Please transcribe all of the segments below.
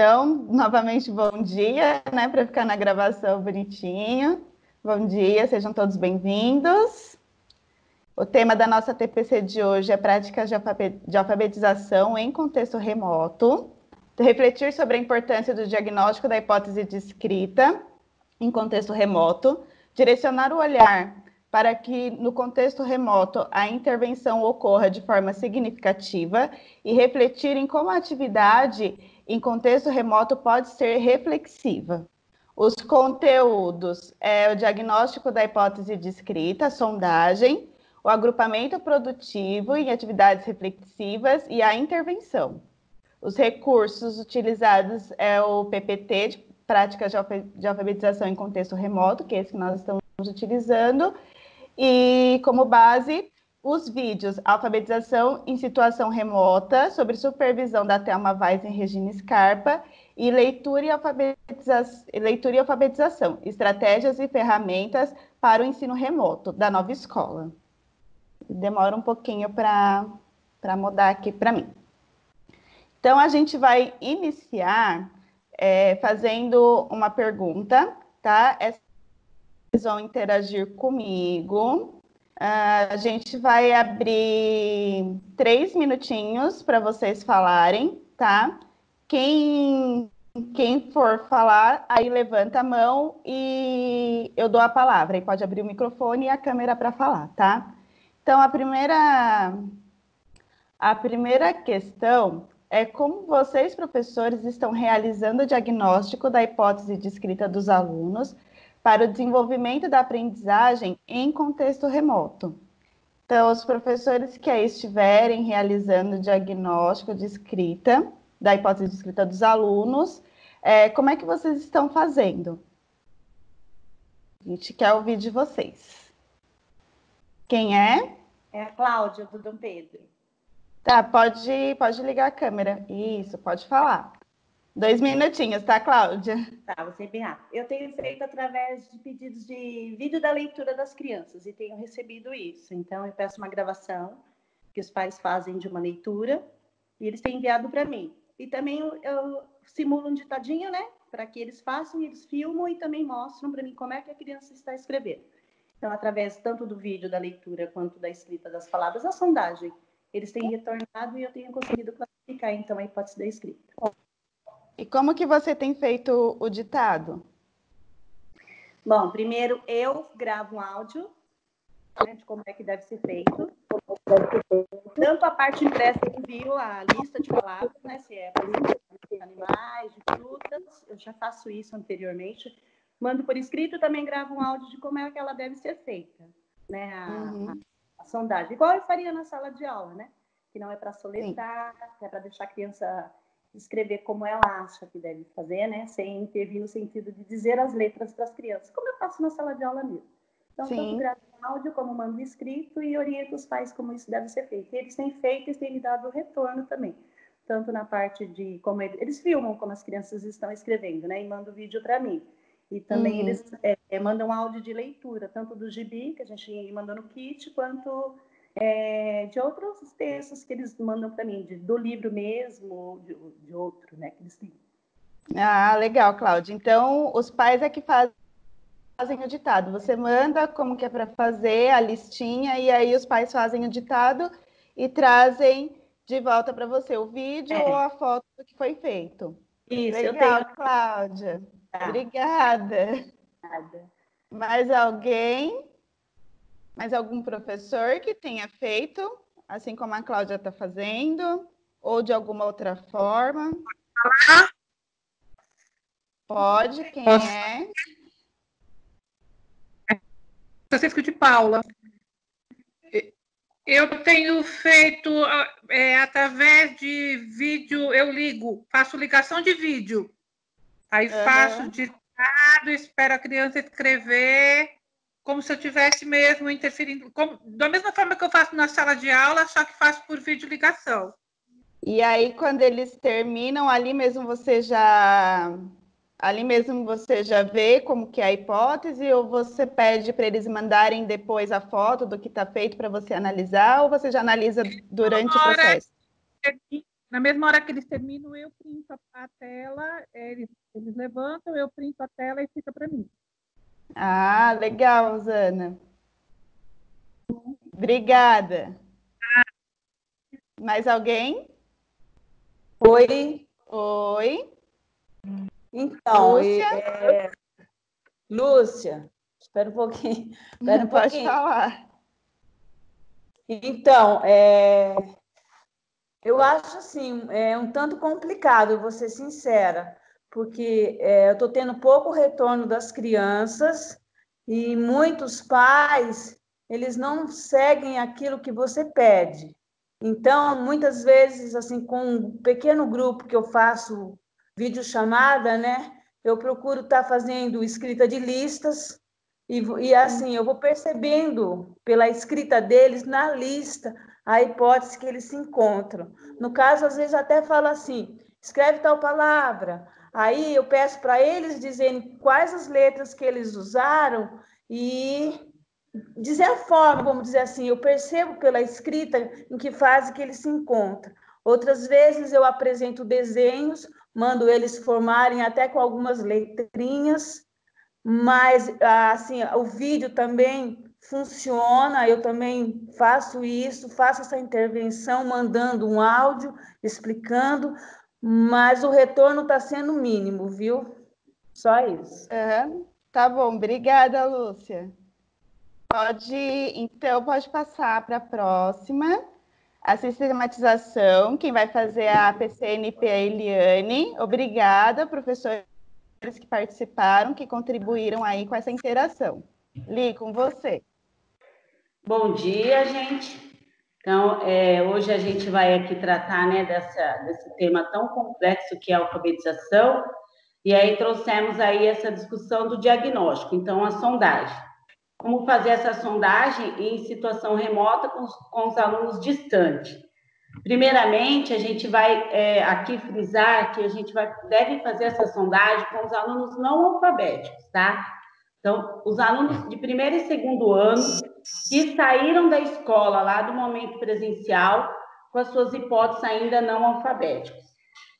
Então, novamente, bom dia, né, para ficar na gravação bonitinho. Bom dia, sejam todos bem-vindos. O tema da nossa TPC de hoje é práticas de alfabetização em contexto remoto. Refletir sobre a importância do diagnóstico da hipótese de escrita em contexto remoto, direcionar o olhar para que, no contexto remoto, a intervenção ocorra de forma significativa e refletir em como a atividade em contexto remoto pode ser reflexiva. Os conteúdos é o diagnóstico da hipótese de escrita, a sondagem, o agrupamento produtivo em atividades reflexivas e a intervenção. Os recursos utilizados é o PPT, de práticas de alfabetização em contexto remoto, que é esse que nós estamos utilizando, e como base, os vídeos Alfabetização em Situação Remota, sob supervisão da Thelma Weiss e Regina Scarpa, e Leitura e Alfabetização, Estratégias e Ferramentas para o Ensino Remoto, da Nova Escola. Demora um pouquinho para mudar aqui para mim. Então, a gente vai iniciar fazendo uma pergunta, tá? Vocês vão interagir comigo. A gente vai abrir 3 minutinhos para vocês falarem, tá? Quem for falar, aí levanta a mão e eu dou a palavra. E pode abrir o microfone e a câmera para falar, tá? Então, a primeira questão é como vocês, professores, estão realizando o diagnóstico da hipótese de escrita dos alunos para o desenvolvimento da aprendizagem em contexto remoto. Então, os professores que aí estiverem realizando o diagnóstico de escrita, da hipótese de escrita dos alunos, como é que vocês estão fazendo? A gente quer ouvir de vocês. Quem é? É a Cláudia, do Dom Pedro. Tá, pode ligar a câmera. Isso, pode falar. 2 minutinhos, tá, Cláudia? Tá, você bem rápido. Eu tenho feito através de pedidos de vídeo da leitura das crianças e tenho recebido isso. Então, eu peço uma gravação que os pais fazem de uma leitura e eles têm enviado para mim. E também eu simulo um ditadinho, né? Para que eles façam, eles filmam e também mostram para mim como é que a criança está escrevendo. Então, através tanto do vídeo da leitura quanto da escrita das palavras, a sondagem, eles têm retornado e eu tenho conseguido classificar, então, a hipótese da escrita. E como que você tem feito o ditado? Bom, primeiro eu gravo um áudio, né, de como é que deve ser feito. Tanto a parte impressa eu envio a lista de palavras, né, se é de animais, de frutas, eu já faço isso anteriormente. Mando por escrito, também gravo um áudio de como é que ela deve ser feita, né, a sondagem. Igual eu faria na sala de aula, né, que não é para soletrar, é para deixar a criança escrever como ela acha que deve fazer, né? Sem intervir no sentido de dizer as letras para as crianças, como eu faço na sala de aula mesmo. Então, tanto gravo áudio como mando escrito e oriento os pais como isso deve ser feito. E eles têm feito e têm me dado retorno também. Tanto na parte de como eles filmam como as crianças estão escrevendo, né? E mandam vídeo para mim. E também eles mandam áudio de leitura, tanto do gibi, que a gente mandou no kit, quanto de outros textos que eles mandam para mim, do livro mesmo, de outro, né, que eles têm. Ah, legal, Cláudia. Então, os pais é que fazem o ditado. Você manda como que é para fazer a listinha e aí os pais fazem o ditado e trazem de volta para você o vídeo ou a foto do que foi feito. Isso, legal, eu tenho. Cláudia. Tá. Obrigada. Nada. Mais alguém? Mais algum professor que tenha feito, assim como a Cláudia está fazendo, ou de alguma outra forma? Pode, quem é? Francisco de Paula. Eu tenho feito através de vídeo, eu faço ligação de vídeo. Aí faço ditado, espero a criança escrever, como se eu estivesse mesmo interferindo, da mesma forma que eu faço na sala de aula, só que faço por videoligação. E aí, quando eles terminam, ali mesmo você já vê como que é a hipótese, ou você pede para eles mandarem depois a foto do que está feito para você analisar, ou você já analisa durante o processo? Na mesma hora que eles terminam, eu printo a tela, eles levantam, eu printo a tela e fica para mim. Ah, legal, Rosana. Obrigada. Mais alguém? Oi. Oi. Então, Lúcia? Lúcia, espera um pouquinho. Espera um Pode pouquinho. falar. Então, eu acho assim, um tanto complicado, vou ser sincera, porque eu estou tendo pouco retorno das crianças e muitos pais, eles não seguem aquilo que você pede. Então, muitas vezes, assim, com um pequeno grupo que eu faço videochamada, né? Eu procuro estar fazendo escrita de listas e assim, eu vou percebendo pela escrita deles na lista a hipótese que eles se encontram. No caso, às vezes até fala assim, escreve tal palavra. Aí eu peço para eles dizerem quais as letras que eles usaram e dizer a forma, vamos dizer assim, eu percebo pela escrita em que fase que ele se encontra. Outras vezes eu apresento desenhos, mando eles formarem até com algumas letrinhas, mas assim, o vídeo também funciona, eu também faço isso, faço essa intervenção, mandando um áudio, explicando, mas o retorno está sendo mínimo, viu? Só isso. Tá bom, obrigada, Lúcia. Pode passar para a próxima. A sistematização, quem vai fazer é a PCNP é a Eliane. Obrigada, professores que participaram, que contribuíram aí com essa interação. Li, com você. Bom dia, gente. Então, hoje a gente vai aqui tratar, né, desse tema tão complexo que é a alfabetização, e aí trouxemos aí essa discussão do diagnóstico, então a sondagem. Como fazer essa sondagem em situação remota com os alunos distantes? Primeiramente, a gente vai aqui frisar que a gente deve fazer essa sondagem com os alunos não alfabéticos, tá? Então, os alunos de primeiro e segundo ano que saíram da escola lá do momento presencial com as suas hipóteses ainda não alfabéticas.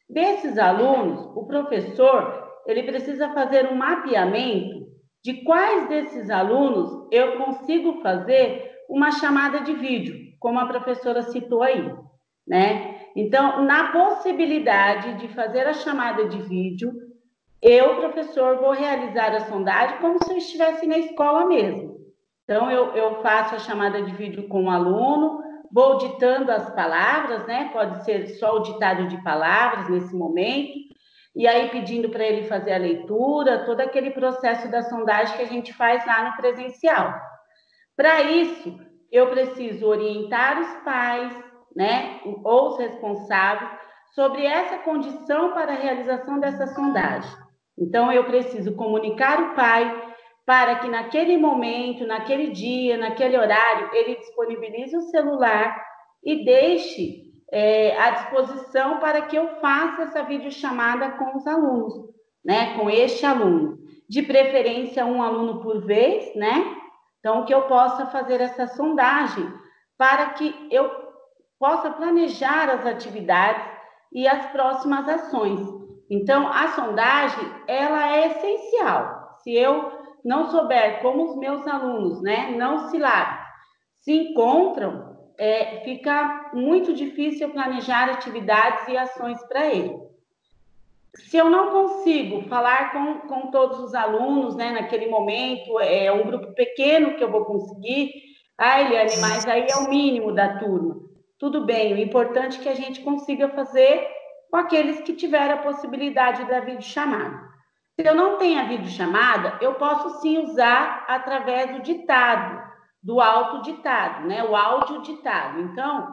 Desses alunos, o professor, ele precisa fazer um mapeamento de quais desses alunos eu consigo fazer uma chamada de vídeo, como a professora citou aí, né? Então, na possibilidade de fazer a chamada de vídeo, eu, professor, vou realizar a sondagem como se eu estivesse na escola mesmo. Então, eu faço a chamada de vídeo com o aluno, vou ditando as palavras, né? Pode ser só o ditado de palavras nesse momento, e aí pedindo para ele fazer a leitura, todo aquele processo da sondagem que a gente faz lá no presencial. Para isso, eu preciso orientar os pais, né? Ou os responsáveis, sobre essa condição para a realização dessa sondagem. Então, eu preciso comunicar o pai para que naquele momento, naquele dia, naquele horário, ele disponibilize o celular e deixe à disposição para que eu faça essa videochamada com os alunos, né? Com este aluno. De preferência, um aluno por vez, né? Então, que eu possa fazer essa sondagem para que eu possa planejar as atividades e as próximas ações. Então, a sondagem, ela é essencial. Se eu não souber como os meus alunos, né, não se encontram, fica muito difícil planejar atividades e ações para ele. Se eu não consigo falar com todos os alunos, né, naquele momento, é um grupo pequeno que eu vou conseguir, Eliane, mas aí é o mínimo da turma. Tudo bem, o importante é que a gente consiga fazer com aqueles que tiveram a possibilidade da videochamada. Se eu não tenho a videochamada, eu posso sim usar através do ditado, do autoditado, né? O audioditado. Então,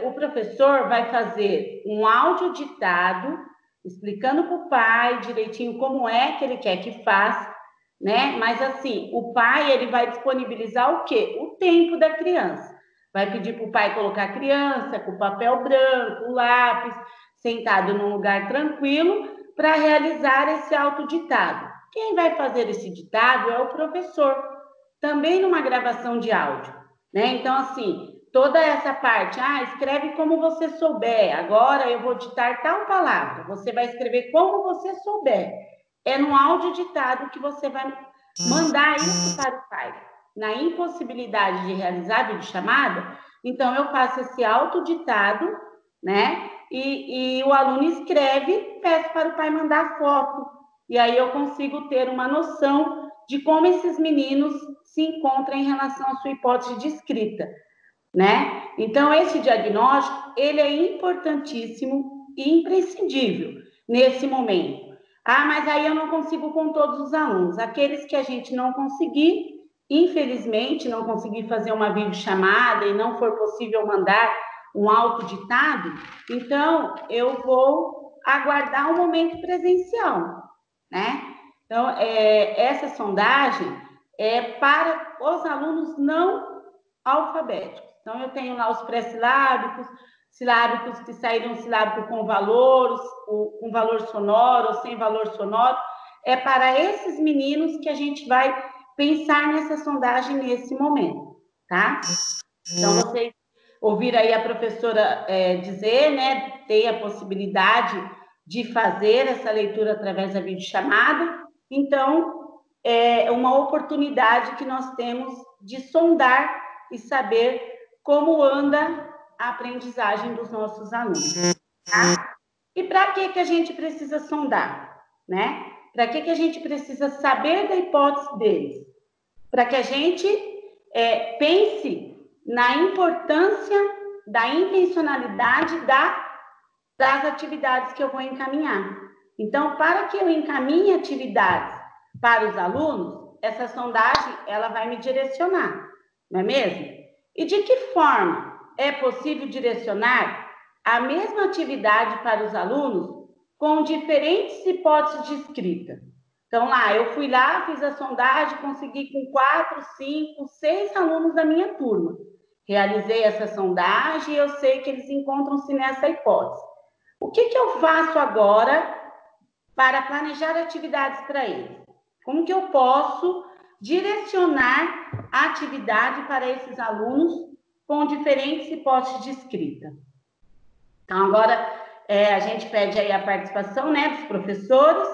o professor vai fazer um audioditado, explicando para o pai direitinho como é que ele quer que faça, né? Mas assim, o pai, ele vai disponibilizar o quê? O tempo da criança. Vai pedir para o pai colocar a criança com papel branco, lápis, sentado num lugar tranquilo, para realizar esse autoditado. Quem vai fazer esse ditado é o professor, também numa gravação de áudio, né? Então, assim, toda essa parte, escreve como você souber, agora eu vou ditar tal palavra, você vai escrever como você souber. É no áudio ditado que você vai mandar isso para o pai. Na impossibilidade de realizar a videochamada, então eu faço esse autoditado, né? E o aluno escreve, peço para o pai mandar foto. E aí eu consigo ter uma noção de como esses meninos se encontram em relação à sua hipótese de escrita, né? Então, esse diagnóstico, ele é importantíssimo e imprescindível nesse momento. Mas aí eu não consigo com todos os alunos. Aqueles que a gente não conseguir, infelizmente, não conseguir fazer uma videochamada e não for possível mandar um autoditado, então eu vou aguardar um momento presencial, né? Então, essa sondagem é para os alunos não alfabéticos. Então, eu tenho lá os pré-silábicos, silábicos que saíram silábico com valor sonoro ou sem valor sonoro. É para esses meninos que a gente vai pensar nessa sondagem nesse momento, tá? Então, vocês ouviram aí a professora dizer, né, ter a possibilidade de fazer essa leitura através da videochamada. Então, é uma oportunidade que nós temos de sondar e saber como anda a aprendizagem dos nossos alunos, tá? E para que a gente precisa sondar, né? Para que a gente precisa saber da hipótese deles? Para que a gente pense na importância da intencionalidade das atividades que eu vou encaminhar. Então, para que eu encaminhe atividades para os alunos, essa sondagem ela vai me direcionar, não é mesmo? E de que forma é possível direcionar a mesma atividade para os alunos com diferentes hipóteses de escrita? Então, eu fui lá, fiz a sondagem, consegui com 4, 5, 6 alunos da minha turma. Realizei essa sondagem e eu sei que eles encontram-se nessa hipótese. O que eu faço agora para planejar atividades para eles? Como que eu posso direcionar a atividade para esses alunos com diferentes hipóteses de escrita? Então, agora a gente pede aí a participação, né, dos professores,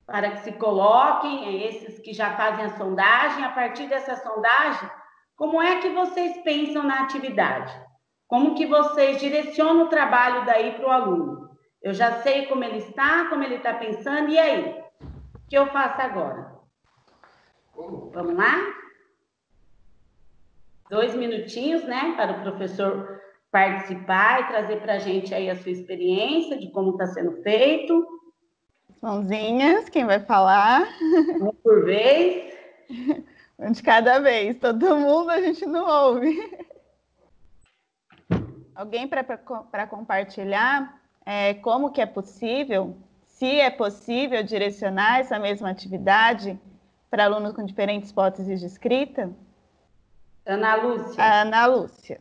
para que se coloquem, esses que já fazem a sondagem. A partir dessa sondagem, como é que vocês pensam na atividade? Como que vocês direcionam o trabalho daí para o aluno? Eu já sei como ele está pensando, e aí? O que eu faço agora? Vamos lá? 2 minutinhos, né, para o professor participar e trazer para a gente aí a sua experiência de como está sendo feito. Mãozinhas, quem vai falar? Um por vez. Um de cada vez, todo mundo a gente não ouve. Alguém para compartilhar como que é possível, se é possível direcionar essa mesma atividade para alunos com diferentes hipóteses de escrita? Ana Lúcia. Ana Lúcia.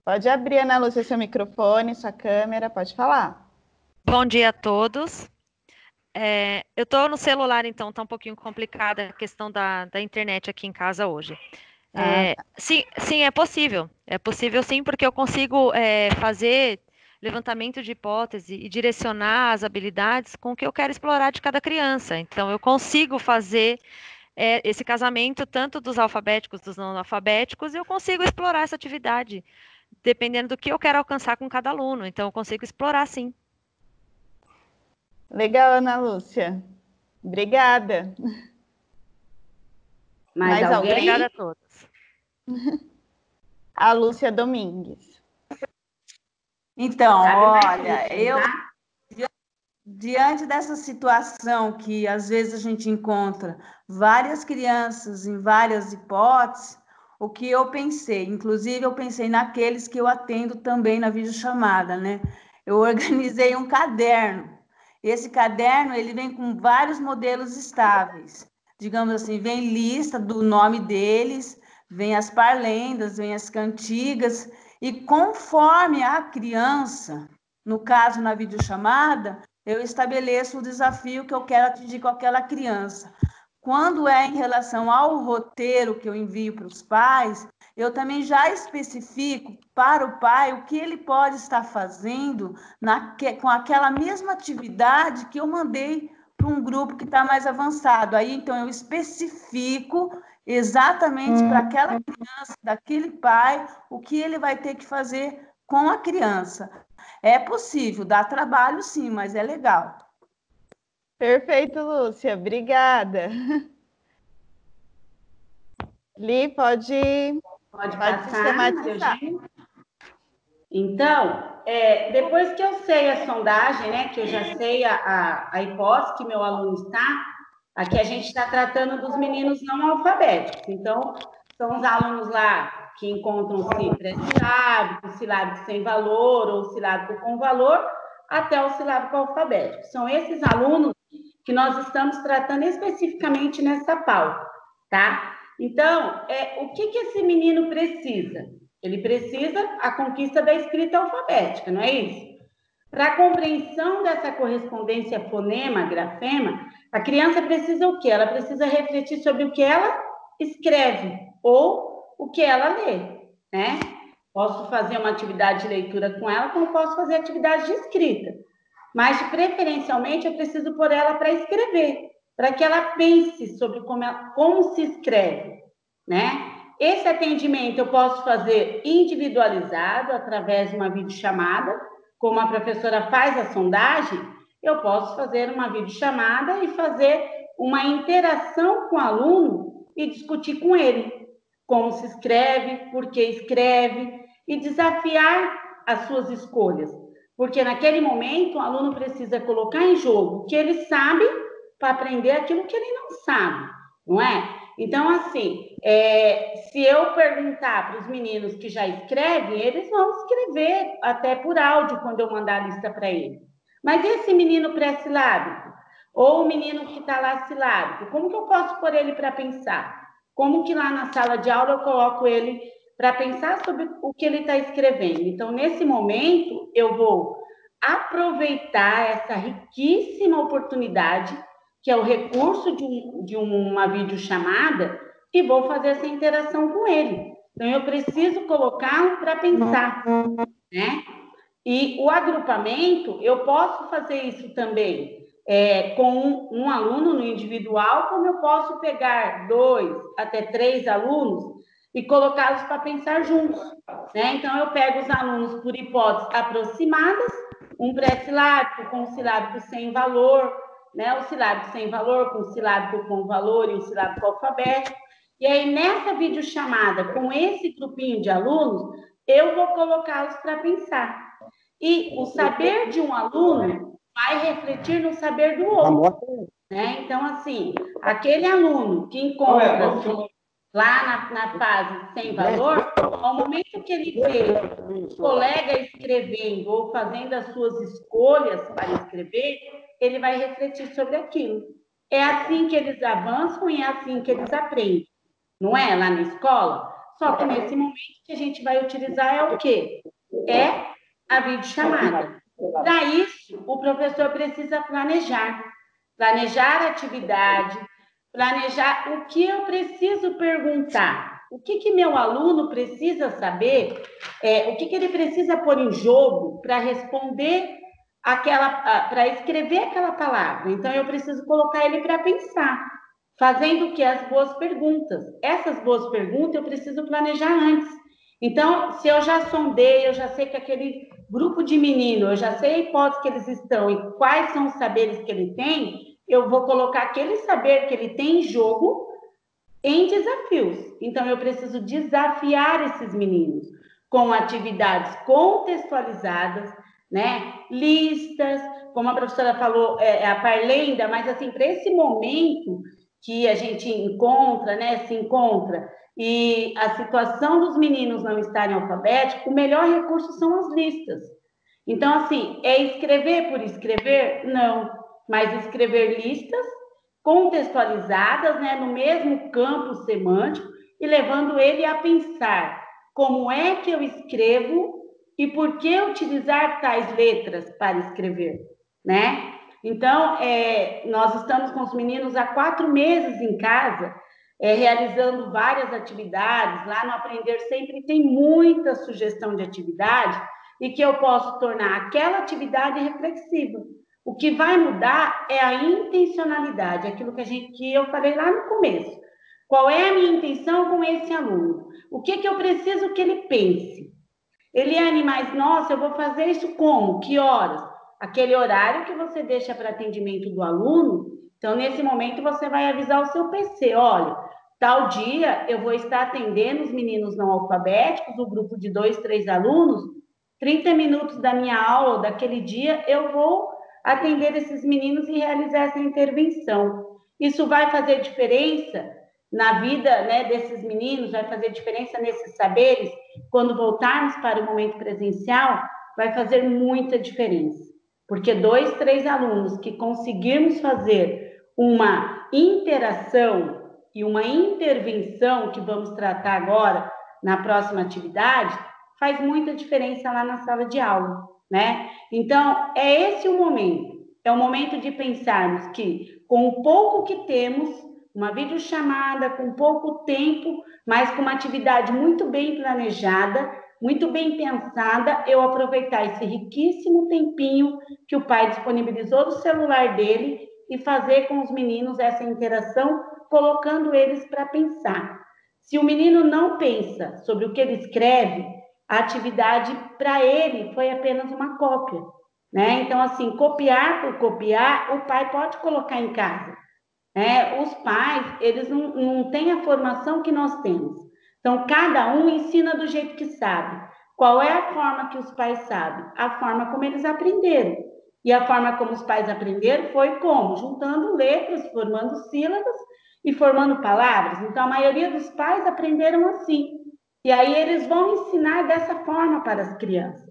Pode abrir, Ana Lúcia, seu microfone, sua câmera, pode falar. Bom dia a todos. Eu estou no celular, então está um pouquinho complicada a questão da internet aqui em casa hoje. Sim, é possível. É possível sim, porque eu consigo fazer levantamento de hipótese e direcionar as habilidades com o que eu quero explorar de cada criança. Então, eu consigo fazer esse casamento tanto dos alfabéticos, dos não alfabéticos, e eu consigo explorar essa atividade, dependendo do que eu quero alcançar com cada aluno. Então, eu consigo explorar sim. Legal, Ana Lúcia. Obrigada. Mais alguém? Obrigada a todos. A Lúcia Domingues. Então, olha, diante dessa situação que às vezes a gente encontra várias crianças em várias hipóteses, o que eu pensei, inclusive eu pensei naqueles que eu atendo também na videochamada, né? Eu organizei um caderno. Esse caderno, ele vem com vários modelos estáveis. Digamos assim, vem lista do nome deles, vem as parlendas, vem as cantigas, e conforme a criança, no caso na videochamada, eu estabeleço o desafio que eu quero atingir com aquela criança. quando é em relação ao roteiro que eu envio para os pais, eu também já especifico para o pai o que ele pode estar fazendo com aquela mesma atividade que eu mandei para um grupo que está mais avançado. Aí, então, eu especifico exatamente para aquela criança, daquele pai, o que ele vai ter que fazer com a criança. É possível, dá trabalho sim, mas é legal. Perfeito, Lúcia. Obrigada. Li, pode passar, sistematizar. Então, depois que eu sei a sondagem, né, que eu já sei a hipótese que meu aluno está, aqui a gente está tratando dos meninos não alfabéticos. Então, são os alunos lá que encontram-se pré-silábico, silábico sem valor ou silábico com valor, até o silábico alfabético. São esses alunos que nós estamos tratando especificamente nessa pauta, tá? Então, o que esse menino precisa? Ele precisa a conquista da escrita alfabética, não é isso? Para a compreensão dessa correspondência fonema-grafema, a criança precisa o quê? Ela precisa refletir sobre o que ela escreve ou o que ela lê, né? Posso fazer uma atividade de leitura com ela, como posso fazer atividade de escrita. Mas, preferencialmente, eu preciso pôr ela para escrever, para que ela pense sobre como se escreve, né? Esse atendimento eu posso fazer individualizado, através de uma videochamada, como a professora faz a sondagem, eu posso fazer uma videochamada e fazer uma interação com o aluno e discutir com ele como se escreve, por que escreve, e desafiar as suas escolhas. Porque naquele momento o aluno precisa colocar em jogo o que ele sabe para aprender aquilo que ele não sabe, não é? Então, assim, se eu perguntar para os meninos que já escrevem, eles vão escrever até por áudio quando eu mandar a lista para ele. Mas esse menino pré-silábico, ou o menino que está lá silábico, como que eu posso pôr ele para pensar? Como que lá na sala de aula eu coloco ele para pensar sobre o que ele está escrevendo? Então, nesse momento, eu vou aproveitar essa riquíssima oportunidade, que é o recurso de uma videochamada, e vou fazer essa interação com ele. Então, eu preciso colocá-lo para pensar, né? E o agrupamento, eu posso fazer isso também com um aluno no individual, como eu posso pegar 2 até 3 alunos e colocá-los para pensar juntos, né? Então, eu pego os alunos por hipóteses aproximadas, um pré-silábico com um silábico sem valor, né? O silábico sem valor com o silábico com valor e o silábico alfabético. E aí, nessa videochamada, com esse grupinho de alunos, eu vou colocá-los para pensar. E o saber de um aluno vai refletir no saber do outro, né? Então, assim, aquele aluno que encontra lá na fase sem valor, ao momento que ele vê o colega escrevendo ou fazendo as suas escolhas para escrever, ele vai refletir sobre aquilo. É assim que eles avançam e é assim que eles aprendem, não é? Lá na escola. Só que nesse momento que a gente vai utilizar é o quê? É a videochamada. Para isso, o professor precisa planejar a atividade, planejar o que eu preciso perguntar, o que meu aluno precisa saber, o que ele precisa pôr em jogo para responder para escrever aquela palavra. Então, eu preciso colocar ele para pensar, fazendo o que? As boas perguntas. Essas boas perguntas eu preciso planejar antes. Então, se eu já sondei, eu já sei que aquele grupo de menino, eu já sei a hipótese que eles estão e quais são os saberes que ele tem, eu vou colocar aquele saber que ele tem em jogo em desafios. Então, eu preciso desafiar esses meninos com atividades contextualizadas, né? Listas, como a professora falou, a parlenda, mas assim, para esse momento que a gente encontra, né? Se encontra, e a situação dos meninos não estarem alfabéticos, o melhor recurso são as listas. Então, assim, é escrever por escrever? Não, mas escrever listas contextualizadas, né, no mesmo campo semântico e levando ele a pensar como é que eu escrevo e por que utilizar tais letras para escrever, né? Então, nós estamos com os meninos há 4 meses em casa, realizando várias atividades. Lá no Aprender Sempre tem muita sugestão de atividade e que eu posso tornar aquela atividade reflexiva. O que vai mudar é a intencionalidade, aquilo que eu falei lá no começo. Qual é a minha intenção com esse aluno? O que eu preciso que ele pense? Ele é animais, nossa, eu vou fazer isso como? Que horas? Aquele horário que você deixa para atendimento do aluno, então nesse momento você vai avisar o seu PC, olha, tal dia eu vou estar atendendo os meninos não alfabéticos, o grupo de 2, 3 alunos, 30 minutos da minha aula, daquele dia, eu vou atender esses meninos e realizar essa intervenção. Isso vai fazer diferença na vida, né, desses meninos, vai fazer diferença nesses saberes, quando voltarmos para o momento presencial, vai fazer muita diferença. Porque 2, 3 alunos que conseguirmos fazer uma interação e uma intervenção, que vamos tratar agora na próxima atividade, faz muita diferença lá na sala de aula, né? Então, é esse o momento. É o momento de pensarmos que, com o pouco que temos, uma videochamada com pouco tempo, mas com uma atividade muito bem planejada, muito bem pensada, eu aproveitar esse riquíssimo tempinho que o pai disponibilizou do celular dele e fazer com os meninos essa interação, colocando eles para pensar. Se o menino não pensa sobre o que ele escreve, a atividade para ele foi apenas uma cópia, né? Então, assim, copiar por copiar, o pai pode colocar em casa. Os pais, eles não têm a formação que nós temos. Então, cada um ensina do jeito que sabe. Qual é a forma que os pais sabem? A forma como eles aprenderam. E a forma como os pais aprenderam foi como? Juntando letras, formando sílabas e formando palavras. Então, a maioria dos pais aprenderam assim. E aí eles vão ensinar dessa forma para as crianças,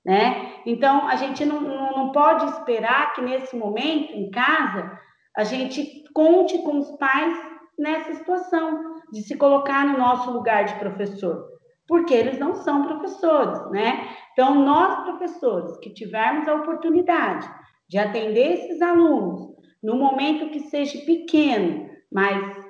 né? Então, a gente não pode esperar que nesse momento, em casa, a gente conte com os pais nessa situação de se colocar no nosso lugar de professor, porque eles não são professores, né? Então, nós, professores, que tivermos a oportunidade de atender esses alunos no momento que seja pequeno, mas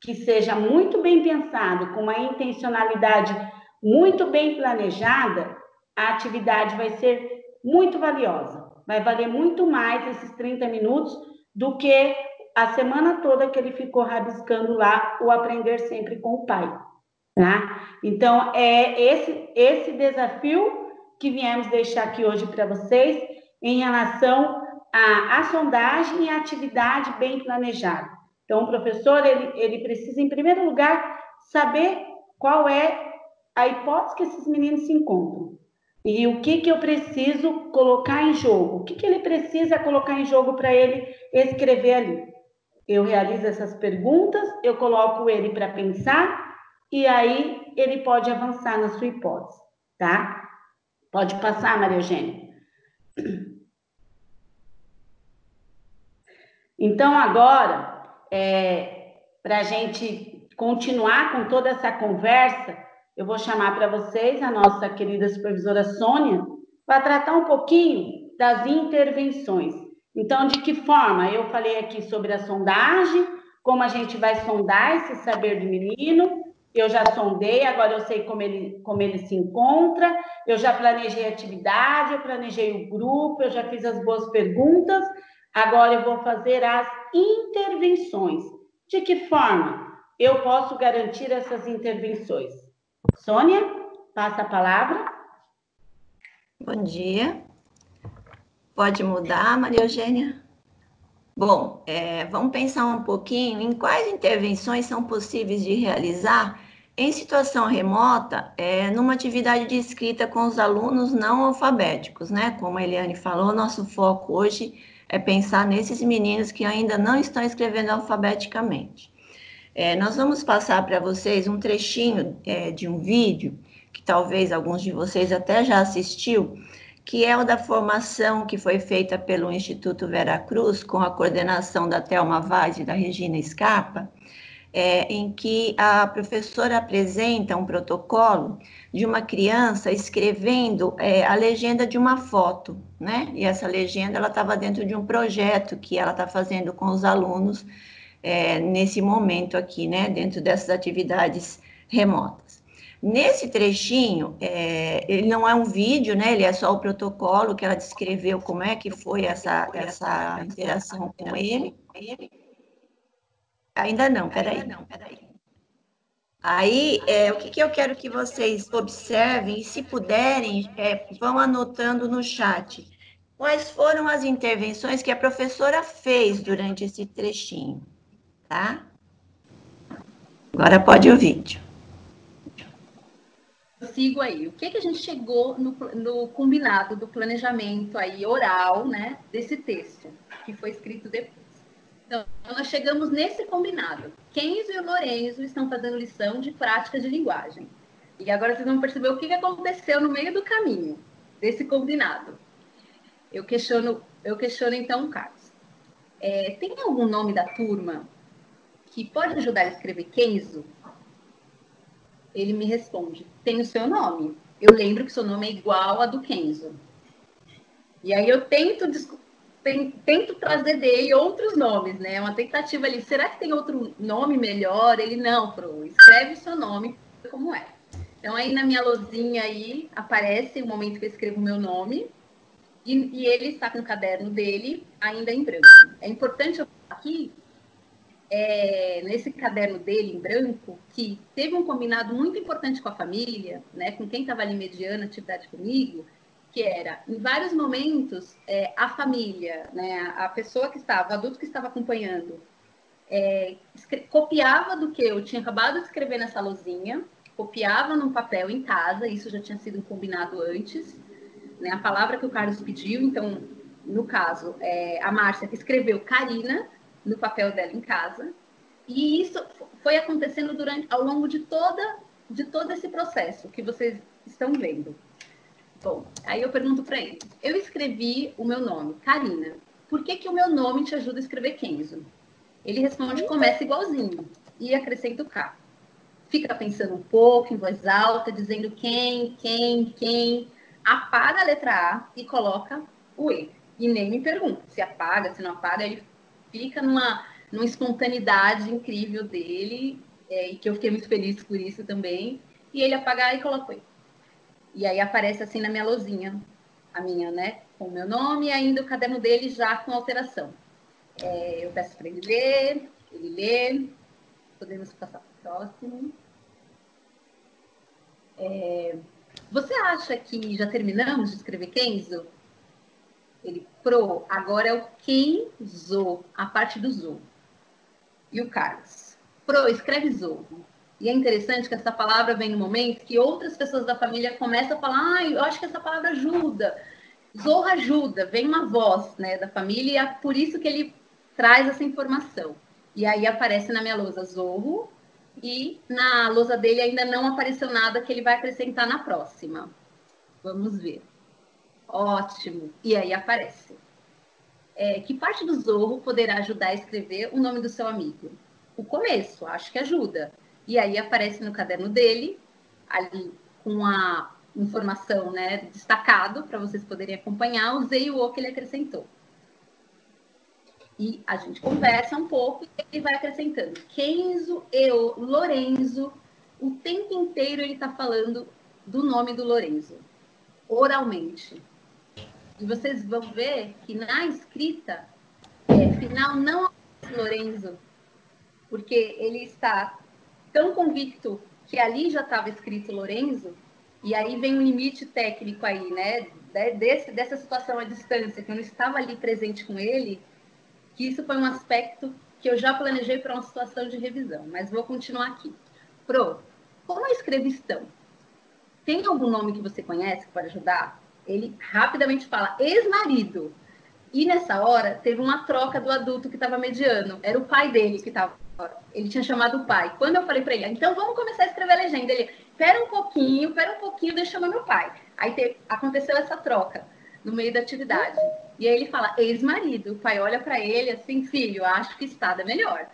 que seja muito bem pensado, com uma intencionalidade muito bem planejada, a atividade vai ser muito valiosa. Vai valer muito mais esses 30 minutos do que a semana toda que ele ficou rabiscando lá o Aprender Sempre com o pai, tá? Então, é esse desafio que viemos deixar aqui hoje para vocês em relação à sondagem e à atividade bem planejada. Então, o professor, ele precisa, em primeiro lugar, saber qual é a hipótese que esses meninos se encontram. E o que eu preciso colocar em jogo? O que ele precisa colocar em jogo para ele escrever ali? Eu realizo essas perguntas, eu coloco ele para pensar, e aí ele pode avançar na sua hipótese, tá? Pode passar, Maria Eugênia. Então, agora, para a gente continuar com toda essa conversa, eu vou chamar para vocês a nossa querida supervisora Sônia para tratar um pouquinho das intervenções. Então, de que forma? Eu falei aqui sobre a sondagem, como a gente vai sondar esse saber do menino. Eu já sondei, agora eu sei como ele se encontra, eu já planejei a atividade, eu planejei o grupo, eu já fiz as boas perguntas, agora eu vou fazer as intervenções. De que forma eu posso garantir essas intervenções? Sônia, passa a palavra. Bom dia. Pode mudar, Maria Eugênia? Bom, vamos pensar um pouquinho em quais intervenções são possíveis de realizar em situação remota, numa atividade de escrita com os alunos não alfabéticos, né? Como a Eliane falou, nosso foco hoje é pensar nesses meninos que ainda não estão escrevendo alfabeticamente. Nós vamos passar para vocês um trechinho de um vídeo, que talvez alguns de vocês até já assistiu, que é o da formação que foi feita pelo Instituto Veracruz, com a coordenação da Thelma Vaz e da Regina Scarpa, em que a professora apresenta um protocolo de uma criança escrevendo a legenda de uma foto, né? E essa legenda ela estava dentro de um projeto que ela está fazendo com os alunos nesse momento aqui, né? Dentro dessas atividades remotas. Nesse trechinho, ele não é um vídeo, né? Ele é só o protocolo que ela descreveu como é que foi essa interação com ele. Ainda não, peraí. Aí, o que eu quero que vocês observem, e se puderem, vão anotando no chat. Quais foram as intervenções que a professora fez durante esse trechinho, tá? Agora pode o vídeo. Eu sigo aí. O que a gente chegou no combinado do planejamento aí oral, né, desse texto, que foi escrito depois. Então, nós chegamos nesse combinado. Kenzo e o Lorenzo estão fazendo lição de prática de linguagem. E agora vocês vão perceber o que aconteceu no meio do caminho desse combinado. Eu questiono então o Carlos. Tem algum nome da turma que pode ajudar a escrever Kenzo? Ele me responde, tem o seu nome. Eu lembro que seu nome é igual a do Kenzo. E aí eu tento trazer dele outros nomes, né? Uma tentativa ali. Será que tem outro nome melhor? Ele, não, Pro, escreve o seu nome como é. Então, aí na minha lousinha aí, aparece o momento que eu escrevo o meu nome. E ele está com o caderno dele ainda em branco. É importante eu falar aqui, nesse caderno dele em branco, que teve um combinado muito importante com a família, né? Com quem estava ali mediando a atividade comigo, que era, em vários momentos, a família, né, a pessoa que estava, o adulto que estava acompanhando, copiava do que eu tinha acabado de escrever nessa lousinha, copiava num papel em casa, isso já tinha sido combinado antes, né, a palavra que o Carlos pediu, então, no caso, a Márcia escreveu Karina no papel dela em casa, e isso foi acontecendo ao longo de todo esse processo que vocês estão vendo. Bom, aí eu pergunto para ele. Eu escrevi o meu nome, Karina. Por que o meu nome te ajuda a escrever Kenzo? Ele responde, começa igualzinho. E acrescenta o K. Fica pensando um pouco, em voz alta, dizendo quem. Apaga a letra A e coloca o E. E nem me pergunta se apaga, se não apaga. Ele fica numa espontaneidade incrível dele, e que eu fiquei muito feliz por isso também. E ele apaga e coloca o E. E aí aparece assim na minha lousinha, a minha, né, com o meu nome e ainda o caderno dele já com alteração. Eu peço para ele lê, podemos passar para o próximo. Você acha que já terminamos de escrever Kenzo? Ele, Pro, agora é o Kenzo, a parte do Zo. E o Carlos, Pro, escreve Zo. E é interessante que essa palavra vem no momento que outras pessoas da família começam a falar, eu acho que essa palavra ajuda. Zorra ajuda, vem uma voz, né, da família, e é por isso que ele traz essa informação. E aí aparece na minha lousa Zorro, e na lousa dele ainda não apareceu nada que ele vai acrescentar na próxima. Vamos ver. Ótimo. E aí aparece. Que parte do Zorro poderá ajudar a escrever o nome do seu amigo? O começo, acho que ajuda. E aí aparece no caderno dele, ali com a informação, né, destacado, para vocês poderem acompanhar, o Z e o O que ele acrescentou. E a gente conversa um pouco e ele vai acrescentando. Kenzo, eu, Lorenzo, o tempo inteiro ele está falando do nome do Lorenzo, oralmente. E vocês vão ver que na escrita final não aparece Lorenzo, porque ele está tão convicto que ali já estava escrito Lorenzo, e aí vem um limite técnico aí, né? Dessa situação à distância, que eu não estava ali presente com ele, que isso foi um aspecto que eu já planejei para uma situação de revisão, mas vou continuar aqui. Pro, como eu escrevo estão? Tem algum nome que você conhece que pode ajudar? Ele rapidamente fala, ex-marido. E nessa hora, teve uma troca do adulto que estava mediando. Era o pai dele que estava. Ele tinha chamado o pai. Quando eu falei para ele, então vamos começar a escrever a legenda. Ele, espera um pouquinho, deixa eu chamar meu pai. Aí aconteceu essa troca no meio da atividade. E aí ele fala, ex-marido. O pai olha para ele assim, filho, acho que estado é melhor.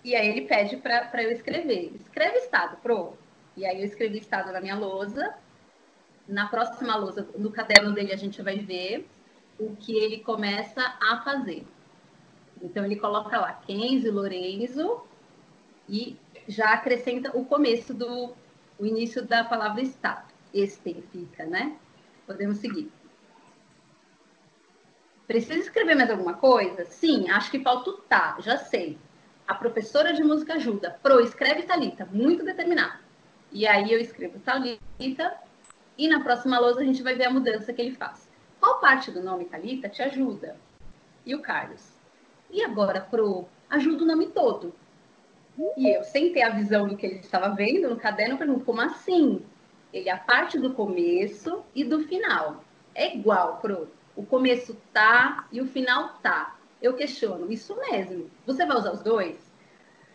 E aí ele pede para eu escrever. Escreve estado, pro. E aí eu escrevi estado na minha lousa. Na próxima lousa, no caderno dele, a gente vai ver o que ele começa a fazer. Então, ele coloca lá Kenzie, Lorenzo, e já acrescenta o começo o início da palavra estado. Especifica, né? Podemos seguir. Precisa escrever mais alguma coisa? Sim, acho que falta o tá, já sei. A professora de música ajuda. Pro, escreve Thalita, muito determinado. E aí eu escrevo Thalita, e na próxima lousa a gente vai ver a mudança que ele faz. Qual parte do nome Thalita te ajuda? E o Carlos? E agora, Pro, ajuda o nome todo. E eu, sem ter a visão do que ele estava vendo no caderno, eu pergunto, como assim? Ele, a parte do começo e do final. É igual, Pro. O começo tá e o final tá. Eu questiono, isso mesmo. Você vai usar os dois?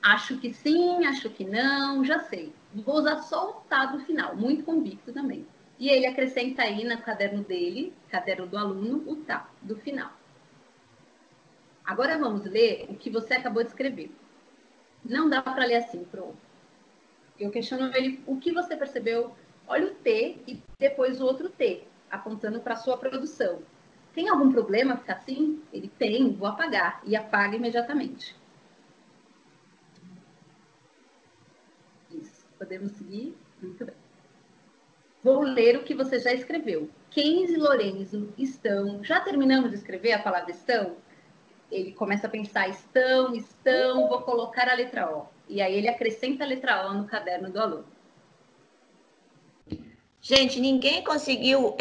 Acho que sim, acho que não, já sei. Vou usar só o tá do final, muito convicto também. E ele acrescenta aí no caderno dele, caderno do aluno, o tá do final. Agora vamos ler o que você acabou de escrever. Não dá para ler assim, Pro. Eu questiono ele, o que você percebeu? Olha o T e depois o outro T, apontando para a sua produção. Tem algum problema ficar assim? Ele tem, vou apagar. E apaga imediatamente. Isso, podemos seguir? Muito bem. Vou ler o que você já escreveu. Kenzie e Lorenzo estão... Já terminamos de escrever a palavra estão? Ele começa a pensar, estão, vou colocar a letra O. E aí ele acrescenta a letra O no caderno do aluno. Gente, ninguém conseguiu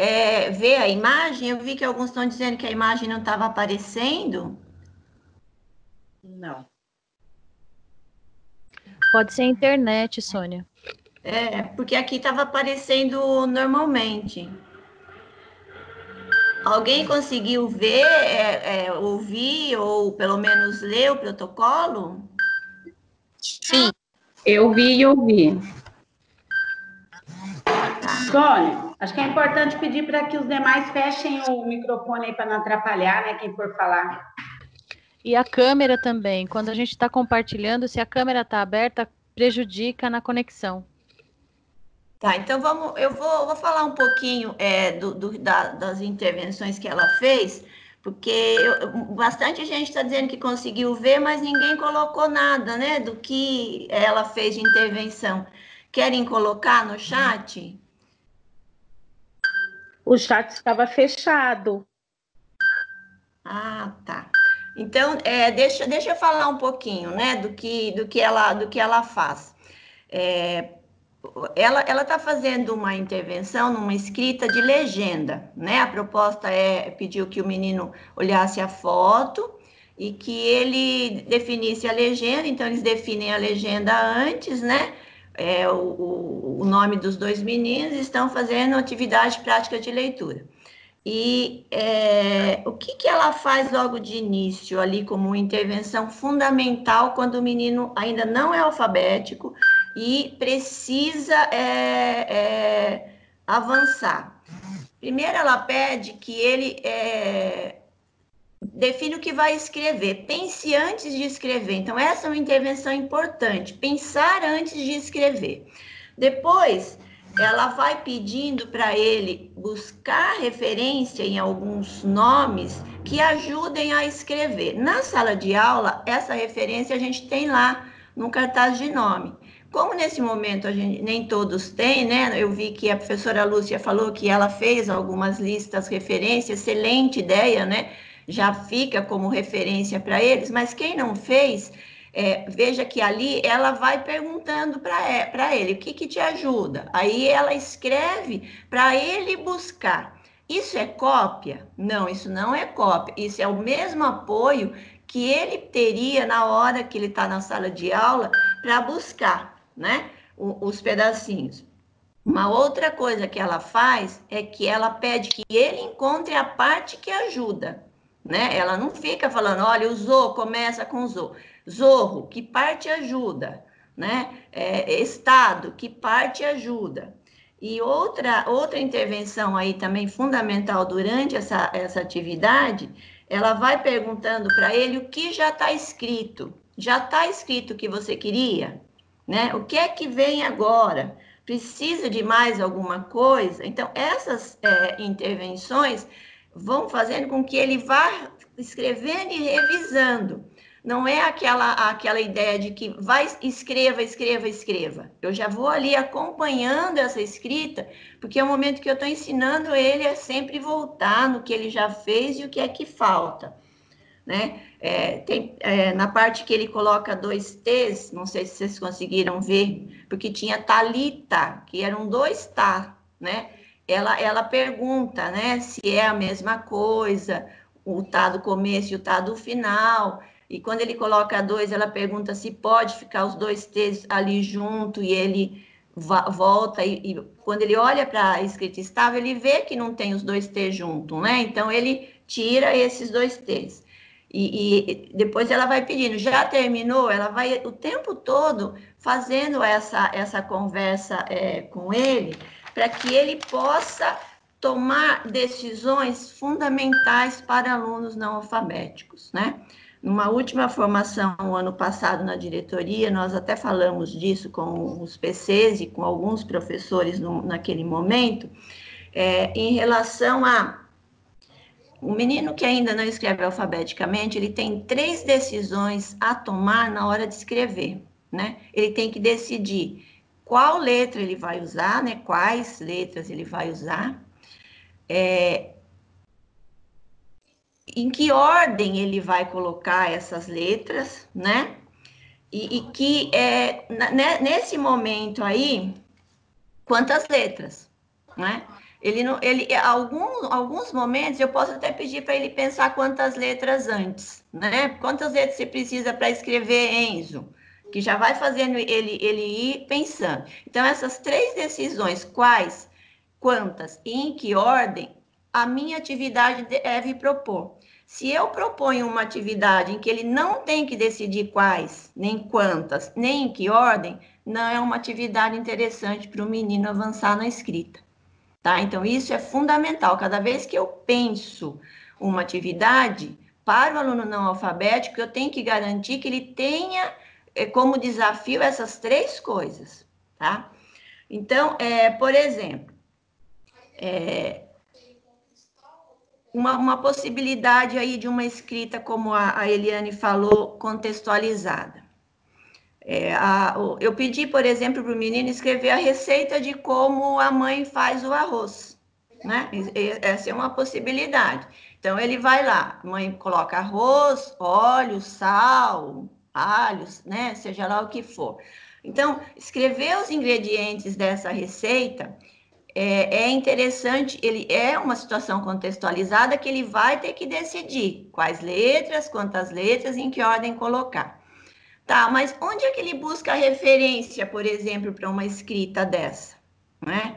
ver a imagem? Eu vi que alguns estão dizendo que a imagem não estava aparecendo. Não. Pode ser a internet, Sônia. Porque aqui estava aparecendo normalmente. Alguém conseguiu ver, ouvir ou pelo menos ler o protocolo? Sim, eu vi e ouvi. Sônia, acho que é importante pedir para que os demais fechem o microfone aí para não atrapalhar, né, quem for falar. E a câmera também. Quando a gente está compartilhando, se a câmera está aberta, prejudica na conexão. Tá, então eu vou falar um pouquinho das intervenções que ela fez, porque bastante gente está dizendo que conseguiu ver, mas ninguém colocou nada, né, do que ela fez de intervenção. Querem colocar no chat? O chat estava fechado. Ah, tá. Então, deixa eu falar um pouquinho, né, do que ela faz. Ela está fazendo uma intervenção numa escrita de legenda, né? A proposta pediu que o menino olhasse a foto e que ele definisse a legenda, então eles definem a legenda antes, né? O nome dos dois meninos estão fazendo atividade prática de leitura. E o que ela faz logo de início ali como intervenção fundamental quando o menino ainda não é alfabético e precisa avançar? Primeiro, ela pede que ele define o que vai escrever. Pense antes de escrever. Então, essa é uma intervenção importante. Pensar antes de escrever. Depois, ela vai pedindo para ele buscar referência em alguns nomes que ajudem a escrever. Na sala de aula, essa referência a gente tem lá no cartaz de nome. Como nesse momento nem todos têm, né? Eu vi que a professora Lúcia falou que ela fez algumas listas referência, excelente ideia, né? Já fica como referência para eles, mas quem não fez, veja que ali ela vai perguntando para ele, o que te ajuda? Aí ela escreve para ele buscar. Isso é cópia? Não, isso não é cópia. Isso é o mesmo apoio que ele teria na hora que ele está na sala de aula para buscar, né, os pedacinhos. Uma outra coisa que ela faz é que ela pede que ele encontre a parte que ajuda, né? Ela não fica falando, olha, o Zô começa com Zô. Zorro, que parte ajuda, né? Estado, que parte ajuda. E outra intervenção aí também fundamental durante essa atividade, ela vai perguntando para ele o que já está escrito, Já está escrito o que você queria? Né? O que é que vem agora? Precisa de mais alguma coisa? Então, essas intervenções vão fazendo com que ele vá escrevendo e revisando. Não é aquela ideia de que vai, escreva, escreva, escreva. Eu já vou ali acompanhando essa escrita, porque é o momento que eu estou ensinando ele a sempre voltar no que ele já fez e o que é que falta. Né? Na parte que ele coloca 2 T's, não sei se vocês conseguiram ver, porque tinha Thalita, que eram 2 tá, né? Ela pergunta, né, se é a mesma coisa, o tá do começo e o tá do final, e quando ele coloca 2, ela pergunta se pode ficar os 2 T's ali junto, e ele volta, e quando ele olha para a escrita estável, ele vê que não tem os 2 T's junto, né? Então, ele tira esses 2 T's. E depois ela vai pedindo, já terminou? Ela vai o tempo todo fazendo essa conversa com ele, para que ele possa tomar decisões fundamentais para alunos não alfabéticos, né? Numa última formação, o ano passado, na diretoria, nós até falamos disso com os PCs e com alguns professores naquele momento, em relação a o menino que ainda não escreve alfabeticamente, ele tem 3 decisões a tomar na hora de escrever, né? Ele tem que decidir qual letra ele vai usar, né? Quais letras ele vai usar, em que ordem ele vai colocar essas letras, né? E que, nesse momento aí, quantas letras, né? Alguns momentos eu posso até pedir para ele pensar quantas letras antes, né? Quantas letras você precisa para escrever Enzo, que já vai fazendo ele ir pensando. Então, essas 3 decisões, quais, quantas e em que ordem, a minha atividade deve propor. Se eu proponho uma atividade em que ele não tem que decidir quais, nem quantas, nem em que ordem, não é uma atividade interessante para o menino avançar na escrita. Tá? Então, isso é fundamental. Cada vez que eu penso uma atividade para o aluno não alfabético, eu tenho que garantir que ele tenha como desafio essas 3 coisas. Tá? Então, por exemplo, uma possibilidade aí de uma escrita, como a Eliane falou, contextualizada. Eu pedi, por exemplo, para o menino escrever a receita de como a mãe faz o arroz, né? Essa é uma possibilidade. Então, ele vai lá, a mãe coloca arroz, óleo, sal, alhos, né? Seja lá o que for. Então, escrever os ingredientes dessa receita é interessante, ele é uma situação contextualizada que ele vai ter que decidir quais letras, quantas letras, em que ordem colocar. Tá, mas onde é que ele busca a referência, por exemplo, para uma escrita dessa? Né?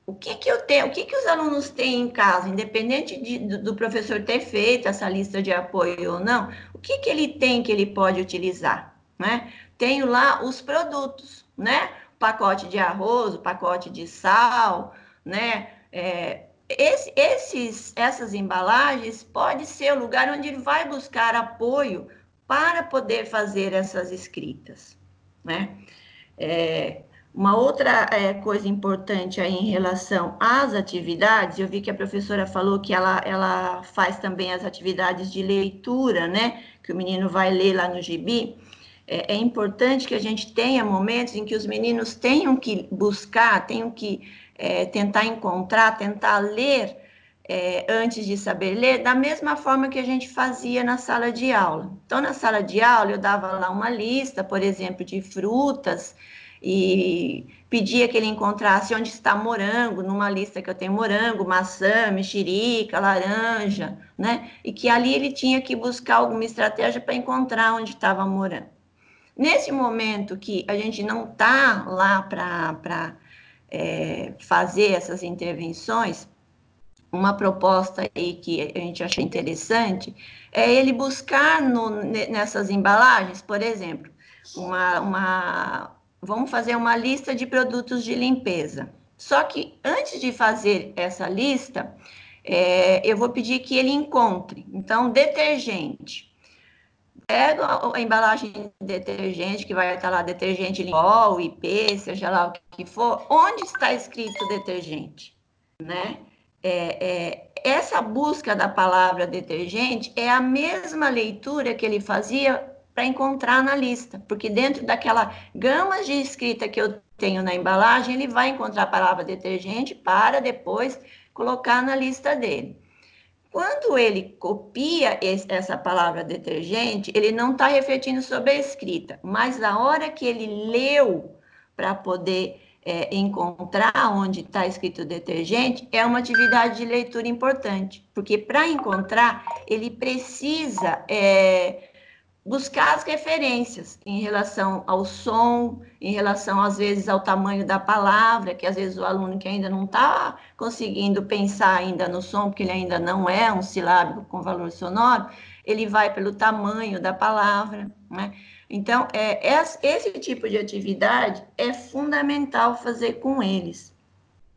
O que eu tenho, o que os alunos têm em casa, independente do professor ter feito essa lista de apoio ou não, o que ele tem que ele pode utilizar? Né? Tenho lá os produtos, né? O pacote de arroz, o pacote de sal, né? Essas embalagens pode ser o lugar onde ele vai buscar apoio para poder fazer essas escritas, né? Uma outra coisa importante aí em relação às atividades, eu vi que a professora falou que ela faz também as atividades de leitura, né? Que o menino vai ler lá no gibi. É importante que a gente tenha momentos em que os meninos tenham que buscar, tenham que tentar encontrar, tentar ler antes de saber ler, da mesma forma que a gente fazia na sala de aula. Então, na sala de aula, eu dava lá uma lista, por exemplo, de frutas, e pedia que ele encontrasse onde está morango, numa lista que eu tenho morango, maçã, mexerica, laranja, né? E que ali ele tinha que buscar alguma estratégia para encontrar onde estava morango. Nesse momento que a gente não está lá para fazer essas intervenções, uma proposta aí que a gente achou interessante é ele buscar nessas embalagens, por exemplo, vamos fazer uma lista de produtos de limpeza. Só que antes de fazer essa lista, eu vou pedir que ele encontre. Então, detergente. pega a embalagem de detergente, que vai estar lá detergente Liol, IP, seja lá o que for, onde está escrito detergente, né? Essa busca da palavra detergente é a mesma leitura que ele fazia para encontrar na lista, porque dentro daquela gama de escrita que eu tenho na embalagem, ele vai encontrar a palavra detergente para depois colocar na lista dele. Quando ele copia essa palavra detergente, ele não está refletindo sobre a escrita, mas na hora que ele leu para poder encontrar onde está escrito detergente, é uma atividade de leitura importante, porque para encontrar, ele precisa buscar as referências em relação ao som, em relação, às vezes, ao tamanho da palavra, que às vezes o aluno que ainda não está conseguindo pensar ainda no som, porque ele ainda não é um silábico com valor sonoro, ele vai pelo tamanho da palavra, né? Então, esse tipo de atividade é fundamental fazer com eles,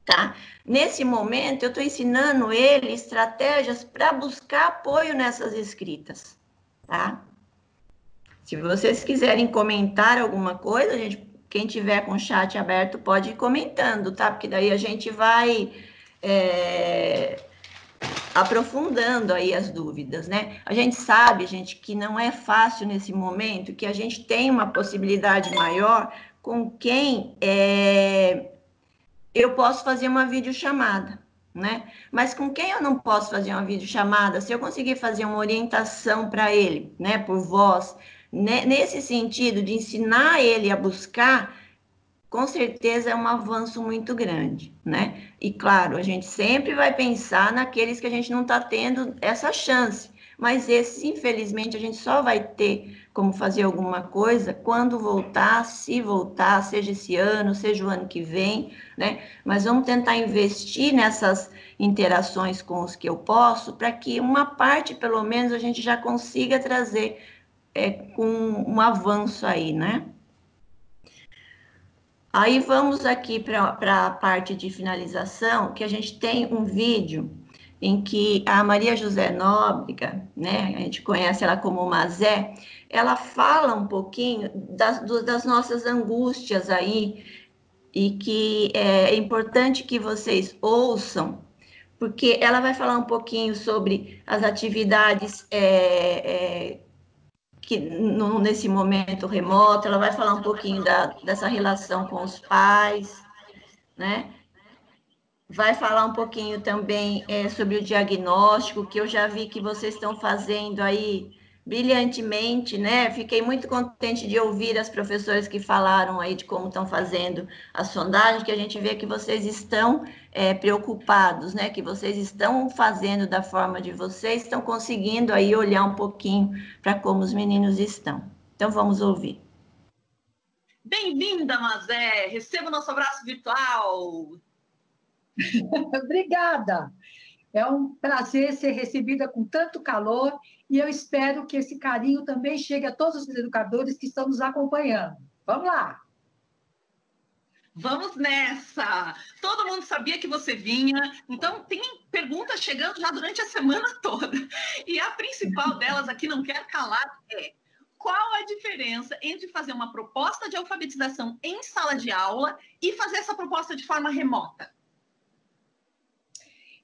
tá? Nesse momento, eu estou ensinando ele estratégias para buscar apoio nessas escritas, tá? Se vocês quiserem comentar alguma coisa, gente, quem tiver com o chat aberto pode ir comentando, tá? Porque daí a gente vai aprofundando aí as dúvidas, né? A gente sabe, gente, que não é fácil nesse momento, que a gente tem uma possibilidade maior com quem eu posso fazer uma videochamada, né? Mas com quem eu não posso fazer uma videochamada, se eu conseguir fazer uma orientação para ele, né, por voz, nesse sentido de ensinar ele a buscar, com certeza é um avanço muito grande, né? E claro, a gente sempre vai pensar naqueles que a gente não está tendo essa chance, mas esses, infelizmente, a gente só vai ter como fazer alguma coisa quando voltar, se voltar, seja esse ano, seja o ano que vem, né? Mas vamos tentar investir nessas interações com os que eu posso, para que uma parte, pelo menos, a gente já consiga trazer com um avanço aí, né? Aí vamos aqui para a parte de finalização, que a gente tem um vídeo em que a Maria José Nóbrega, né, a gente conhece ela como Mazé, ela fala um pouquinho das nossas angústias aí, e que é importante que vocês ouçam, porque ela vai falar um pouquinho sobre as atividades que nesse momento remoto, ela vai falar um pouquinho dessa relação com os pais, né? Vai falar um pouquinho também sobre o diagnóstico, que eu já vi que vocês estão fazendo aí brilhantemente, né? Fiquei muito contente de ouvir as professoras que falaram aí de como estão fazendo a sondagem, que a gente vê que vocês estão preocupados, né? Que vocês estão fazendo da forma de vocês, estão conseguindo aí olhar um pouquinho para como os meninos estão. Então, vamos ouvir. Bem-vinda, Mazé! Receba o nosso abraço virtual! Obrigada! É um prazer ser recebida com tanto calor e eu espero que esse carinho também chegue a todos os educadores que estão nos acompanhando. Vamos lá! Vamos nessa! Todo mundo sabia que você vinha, então tem perguntas chegando já durante a semana toda. E a principal delas aqui, não quero calar, é: qual a diferença entre fazer uma proposta de alfabetização em sala de aula e fazer essa proposta de forma remota?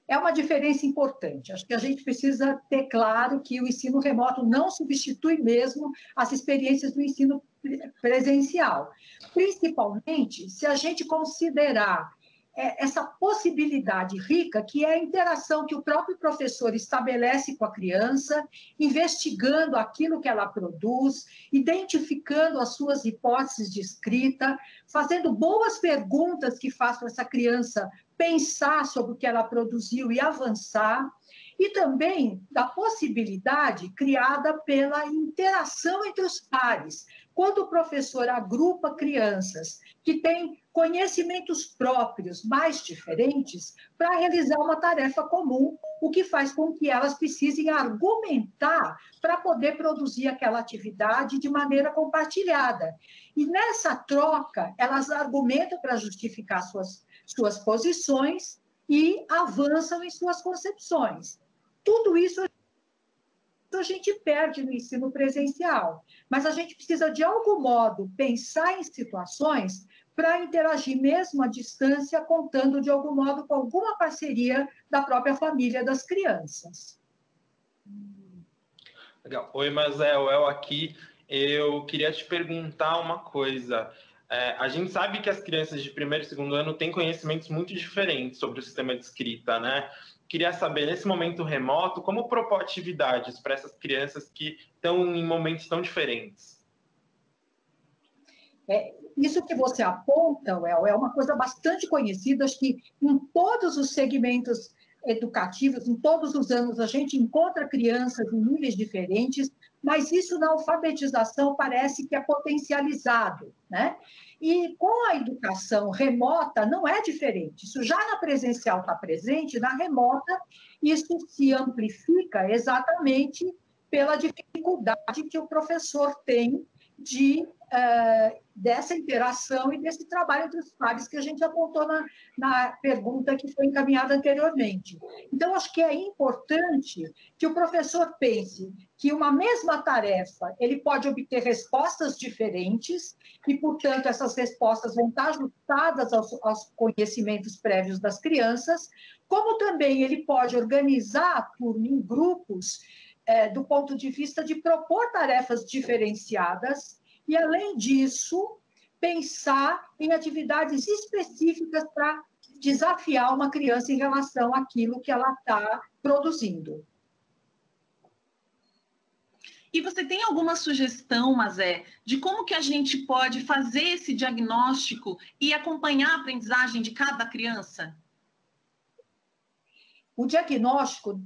É uma diferença importante. Acho que a gente precisa ter claro que o ensino remoto não substitui mesmo as experiências do ensino presencial. Principalmente se a gente considerar essa possibilidade rica que é a interação que o próprio professor estabelece com a criança, investigando aquilo que ela produz, identificando as suas hipóteses de escrita, fazendo boas perguntas que façam essa criança pensar sobre o que ela produziu e avançar, e também da possibilidade criada pela interação entre os pares. Quando o professor agrupa crianças que têm conhecimentos próprios mais diferentes para realizar uma tarefa comum, o que faz com que elas precisem argumentar para poder produzir aquela atividade de maneira compartilhada. E nessa troca, elas argumentam para justificar suas posições e avançam em suas concepções. Tudo isso a a gente perde no ensino presencial. Mas a gente precisa, de algum modo, pensar em situações para interagir mesmo à distância, contando, de algum modo, com alguma parceria da própria família das crianças. Legal. Oi, Mazel, El aqui. Eu queria te perguntar uma coisa. A gente sabe que as crianças de primeiro e segundo ano têm conhecimentos muito diferentes sobre o sistema de escrita, né? Queria saber, nesse momento remoto, como propor atividades para essas crianças que estão em momentos tão diferentes? Isso que você aponta, Well, é uma coisa bastante conhecida, acho que em todos os segmentos educativos, em todos os anos, a gente encontra crianças em níveis diferentes, mas isso na alfabetização parece que é potencializado, né? E com a educação remota não é diferente. Isso já na presencial está presente, na remota isso se amplifica exatamente pela dificuldade que o professor tem dessa interação e desse trabalho entre os pares que a gente apontou na pergunta que foi encaminhada anteriormente. Então, acho que é importante que o professor pense que uma mesma tarefa, ele pode obter respostas diferentes e, portanto, essas respostas vão estar ajustadas aos conhecimentos prévios das crianças, como também ele pode organizar a turma em grupos do ponto de vista de propor tarefas diferenciadas e, além disso, pensar em atividades específicas para desafiar uma criança em relação àquilo que ela está produzindo. E você tem alguma sugestão, Mazé, de como que a gente pode fazer esse diagnóstico e acompanhar a aprendizagem de cada criança? O diagnóstico,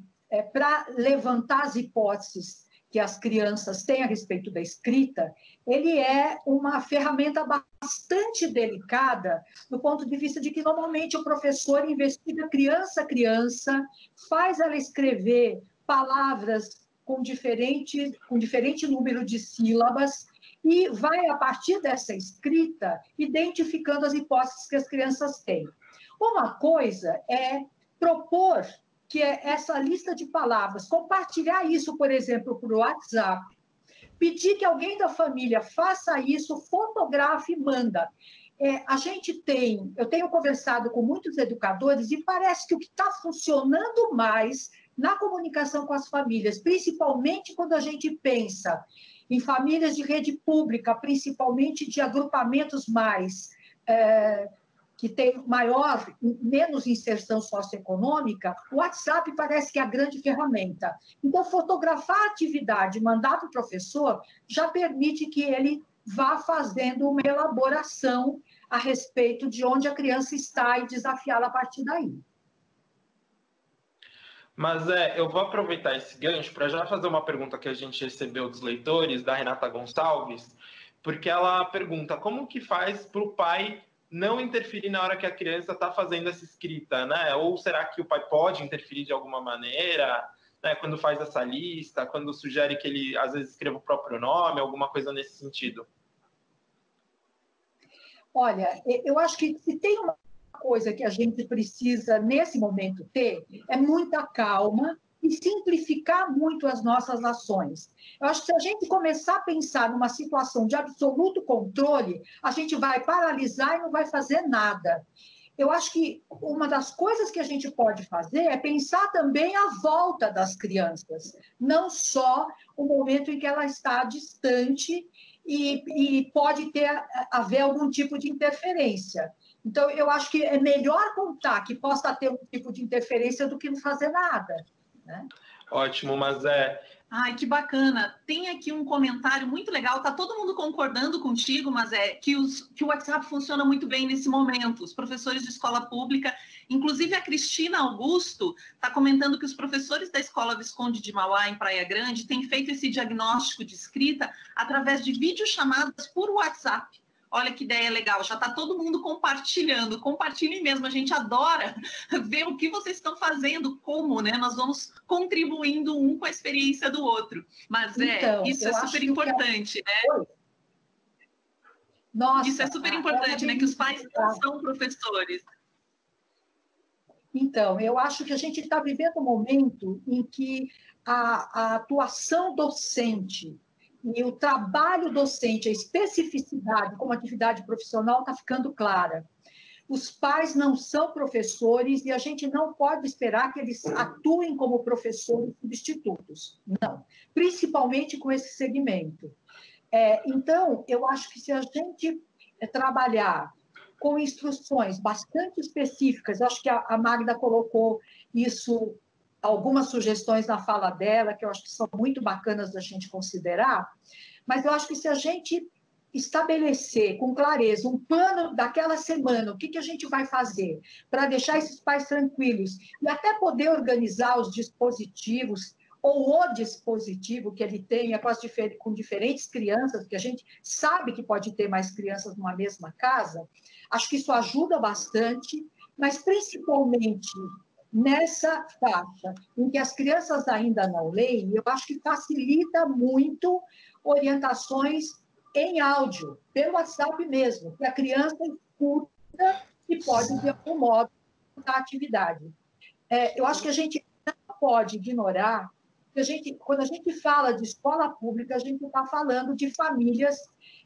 para levantar as hipóteses que as crianças têm a respeito da escrita, ele é uma ferramenta bastante delicada, do ponto de vista de que, normalmente, o professor investiga criança a criança, faz ela escrever palavras com diferente número de sílabas e vai, a partir dessa escrita, identificando as hipóteses que as crianças têm. Uma coisa é propor que é essa lista de palavras, compartilhar isso, por exemplo, por WhatsApp, pedir que alguém da família faça isso, fotografe e manda. Eu tenho conversado com muitos educadores e parece que o que está funcionando mais na comunicação com as famílias, principalmente quando a gente pensa em famílias de rede pública, principalmente de agrupamentos que tem menos inserção socioeconômica, o WhatsApp parece que é a grande ferramenta. Então, fotografar a atividade e mandar para o professor já permite que ele vá fazendo uma elaboração a respeito de onde a criança está e desafiá-la a partir daí. Mas eu vou aproveitar esse gancho para já fazer uma pergunta que a gente recebeu dos leitores, da Renata Gonçalves, porque ela pergunta como que faz para o pai não interferir na hora que a criança está fazendo essa escrita, né? Ou será que o pai pode interferir de alguma maneira, né? Quando faz essa lista, quando sugere que ele, às vezes, escreva o próprio nome, alguma coisa nesse sentido? Olha, eu acho que se tem uma coisa que a gente precisa, nesse momento, ter, é muita calma e simplificar muito as nossas ações. Eu acho que se a gente começar a pensar numa situação de absoluto controle, a gente vai paralisar e não vai fazer nada. Eu acho que uma das coisas que a gente pode fazer é pensar também a volta das crianças, não só o momento em que ela está distante e pode haver algum tipo de interferência. Então, eu acho que é melhor contar que possa ter um tipo de interferência do que não fazer nada. Né? Ótimo, mas Ai, que bacana. Tem aqui um comentário muito legal. Tá todo mundo concordando contigo, mas que o WhatsApp funciona muito bem nesse momento. Os professores de escola pública, inclusive a Cristina Augusto, está comentando que os professores da Escola Visconde de Mauá, em Praia Grande, têm feito esse diagnóstico de escrita através de videochamadas por WhatsApp. Olha que ideia legal, já está todo mundo compartilhando. Compartilhem mesmo, a gente adora ver o que vocês estão fazendo, como, né? Nós vamos contribuindo um com a experiência do outro. Mas então, isso é super importante, né? Nossa, isso é super importante, né? Que os pais não são professores. Então, eu acho que a gente está vivendo um momento em que a atuação docente e o trabalho docente, a especificidade como atividade profissional está ficando clara. Os pais não são professores e a gente não pode esperar que eles atuem como professores substitutos. Não, principalmente com esse segmento. Então, eu acho que se a gente trabalhar com instruções bastante específicas, acho que a Magda colocou isso, algumas sugestões na fala dela, que eu acho que são muito bacanas da gente considerar, mas eu acho que se a gente estabelecer com clareza um plano daquela semana, o que a gente vai fazer para deixar esses pais tranquilos e até poder organizar os dispositivos ou o dispositivo que ele tenha com diferentes crianças, porque a gente sabe que pode ter mais crianças numa mesma casa, acho que isso ajuda bastante, mas principalmente nessa faixa em que as crianças ainda não leem, eu acho que facilita muito orientações em áudio, pelo WhatsApp mesmo, que a criança escuta e pode, de algum modo, da atividade. Eu acho que a gente não pode ignorar que quando a gente fala de escola pública, a gente está falando de famílias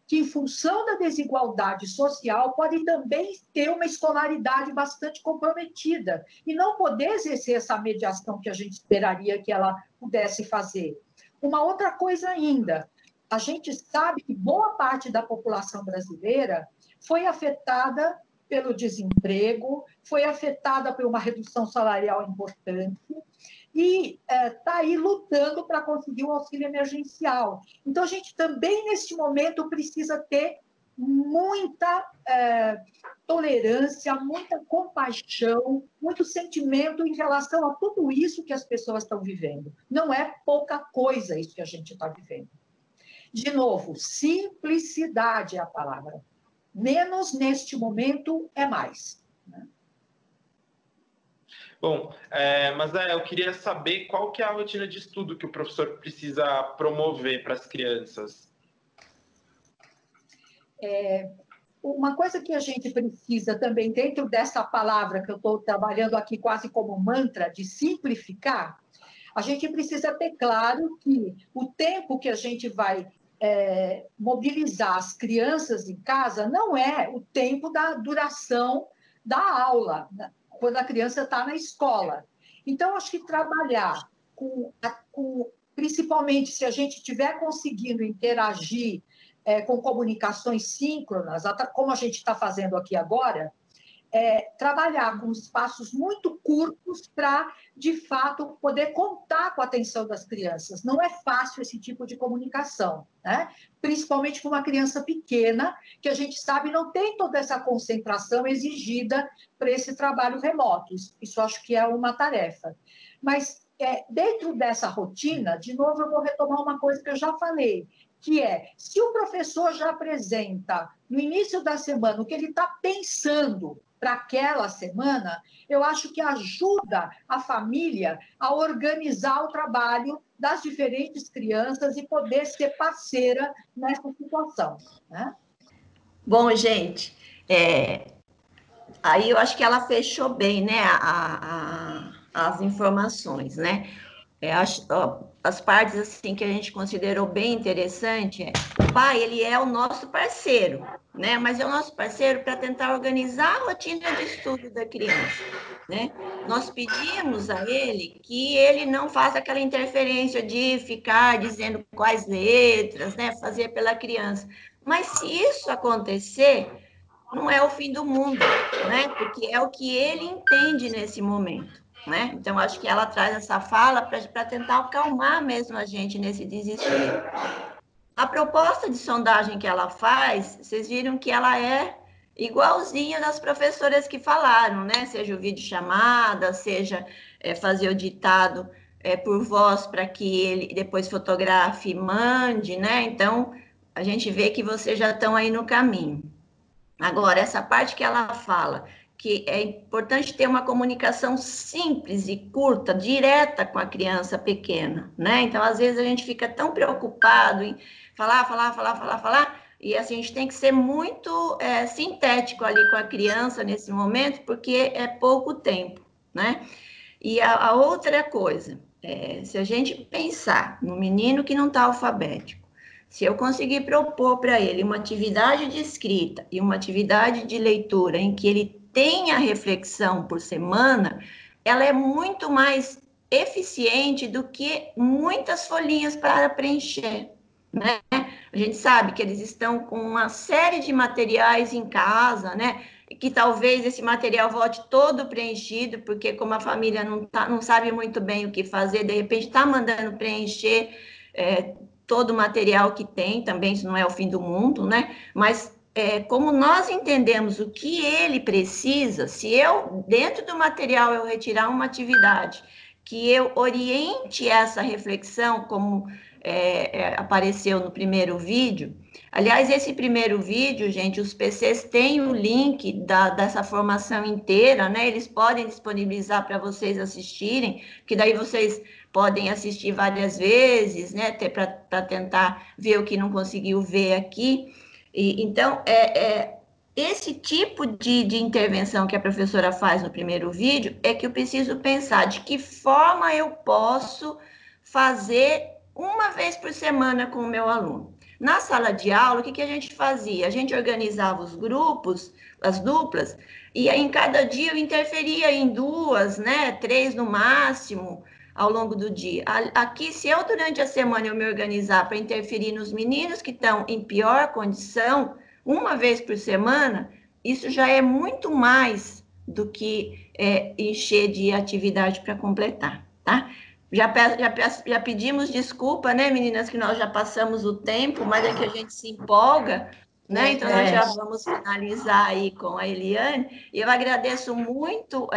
que, em função da desigualdade social, podem também ter uma escolaridade bastante comprometida e não poder exercer essa mediação que a gente esperaria que ela pudesse fazer. Uma outra coisa ainda, a gente sabe que boa parte da população brasileira foi afetada pelo desemprego, foi afetada por uma redução salarial importante e está aí lutando para conseguir um auxílio emergencial. Então, a gente também, neste momento, precisa ter muita tolerância, muita compaixão, muito sentimento em relação a tudo isso que as pessoas estão vivendo. Não é pouca coisa isso que a gente está vivendo. De novo, simplicidade é a palavra. Menos neste momento é mais. Bom, mas eu queria saber qual que é a rotina de estudo que o professor precisa promover para as crianças. Uma coisa que a gente precisa também, dentro dessa palavra que eu estou trabalhando aqui quase como mantra, de simplificar, a gente precisa ter claro que o tempo que a gente vai mobilizar as crianças em casa não é o tempo da duração da aula, quando a criança está na escola. Então, acho que trabalhar principalmente se a gente estiver conseguindo interagir com comunicações síncronas, como a gente está fazendo aqui agora, trabalhar com espaços muito curtos para, de fato, poder contar com a atenção das crianças. Não é fácil esse tipo de comunicação, né? Principalmente com uma criança pequena, que a gente sabe não tem toda essa concentração exigida para esse trabalho remoto. Isso acho que é uma tarefa. Mas, dentro dessa rotina, de novo, eu vou retomar uma coisa que eu já falei, que se o professor já apresenta, no início da semana, o que ele está pensando para aquela semana, eu acho que ajuda a família a organizar o trabalho das diferentes crianças e poder ser parceira nessa situação, né? Bom, gente, aí eu acho que ela fechou bem, né, as informações, né? As partes assim que a gente considerou bem interessante, o pai, ele é o nosso parceiro, né? Mas é o nosso parceiro para tentar organizar a rotina de estudo da criança, né? Nós pedimos a ele que ele não faça aquela interferência de ficar dizendo quais letras, né? Fazer pela criança. Mas se isso acontecer, não é o fim do mundo, né? Porque é o que ele entende nesse momento, né? Então, acho que ela traz essa fala para tentar acalmar mesmo a gente nesse desespero. A proposta de sondagem que ela faz, vocês viram que ela é igualzinha das professoras que falaram, né? Seja o vídeo chamada, seja fazer o ditado por voz para que ele depois fotografe e mande, né? Então, a gente vê que vocês já estão aí no caminho. Agora, essa parte que ela fala, que é importante ter uma comunicação simples e curta, direta com a criança pequena, né? Então, às vezes, a gente fica tão preocupado em falar, e assim, a gente tem que ser muito sintético ali com a criança nesse momento, porque é pouco tempo, né? E a outra coisa, se a gente pensar no menino que não está alfabético, se eu conseguir propor para ele uma atividade de escrita e uma atividade de leitura em que ele tenha reflexão por semana, ela é muito mais eficiente do que muitas folhinhas para preencher, né? A gente sabe que eles estão com uma série de materiais em casa, né? Que talvez esse material volte todo preenchido, porque como a família não sabe muito bem o que fazer, de repente está mandando preencher todo o material que tem, também isso não é o fim do mundo, né? Mas como nós entendemos o que ele precisa, se eu, dentro do material, eu retirar uma atividade, que eu oriente essa reflexão, como apareceu no primeiro vídeo. Aliás, esse primeiro vídeo, gente, os PCs têm o link dessa formação inteira, né? Eles podem disponibilizar para vocês assistirem, que daí vocês podem assistir várias vezes, né? Para tentar ver o que não conseguiu ver aqui. Então, esse tipo de intervenção que a professora faz no primeiro vídeo é que eu preciso pensar de que forma eu posso fazer uma vez por semana com o meu aluno. Na sala de aula, o que a gente fazia? A gente organizava os grupos, as duplas, e em cada dia eu interferia em 2, né, 3 no máximo, ao longo do dia. Aqui, se eu, durante a semana, eu me organizar para interferir nos meninos que estão em pior condição, uma vez por semana, isso já é muito mais do que encher de atividade para completar, tá? Já pedimos desculpa, né, meninas, que nós já passamos o tempo, mas é que a gente se empolga, né? Então, nós já vamos finalizar aí com a Eliane. E eu agradeço muito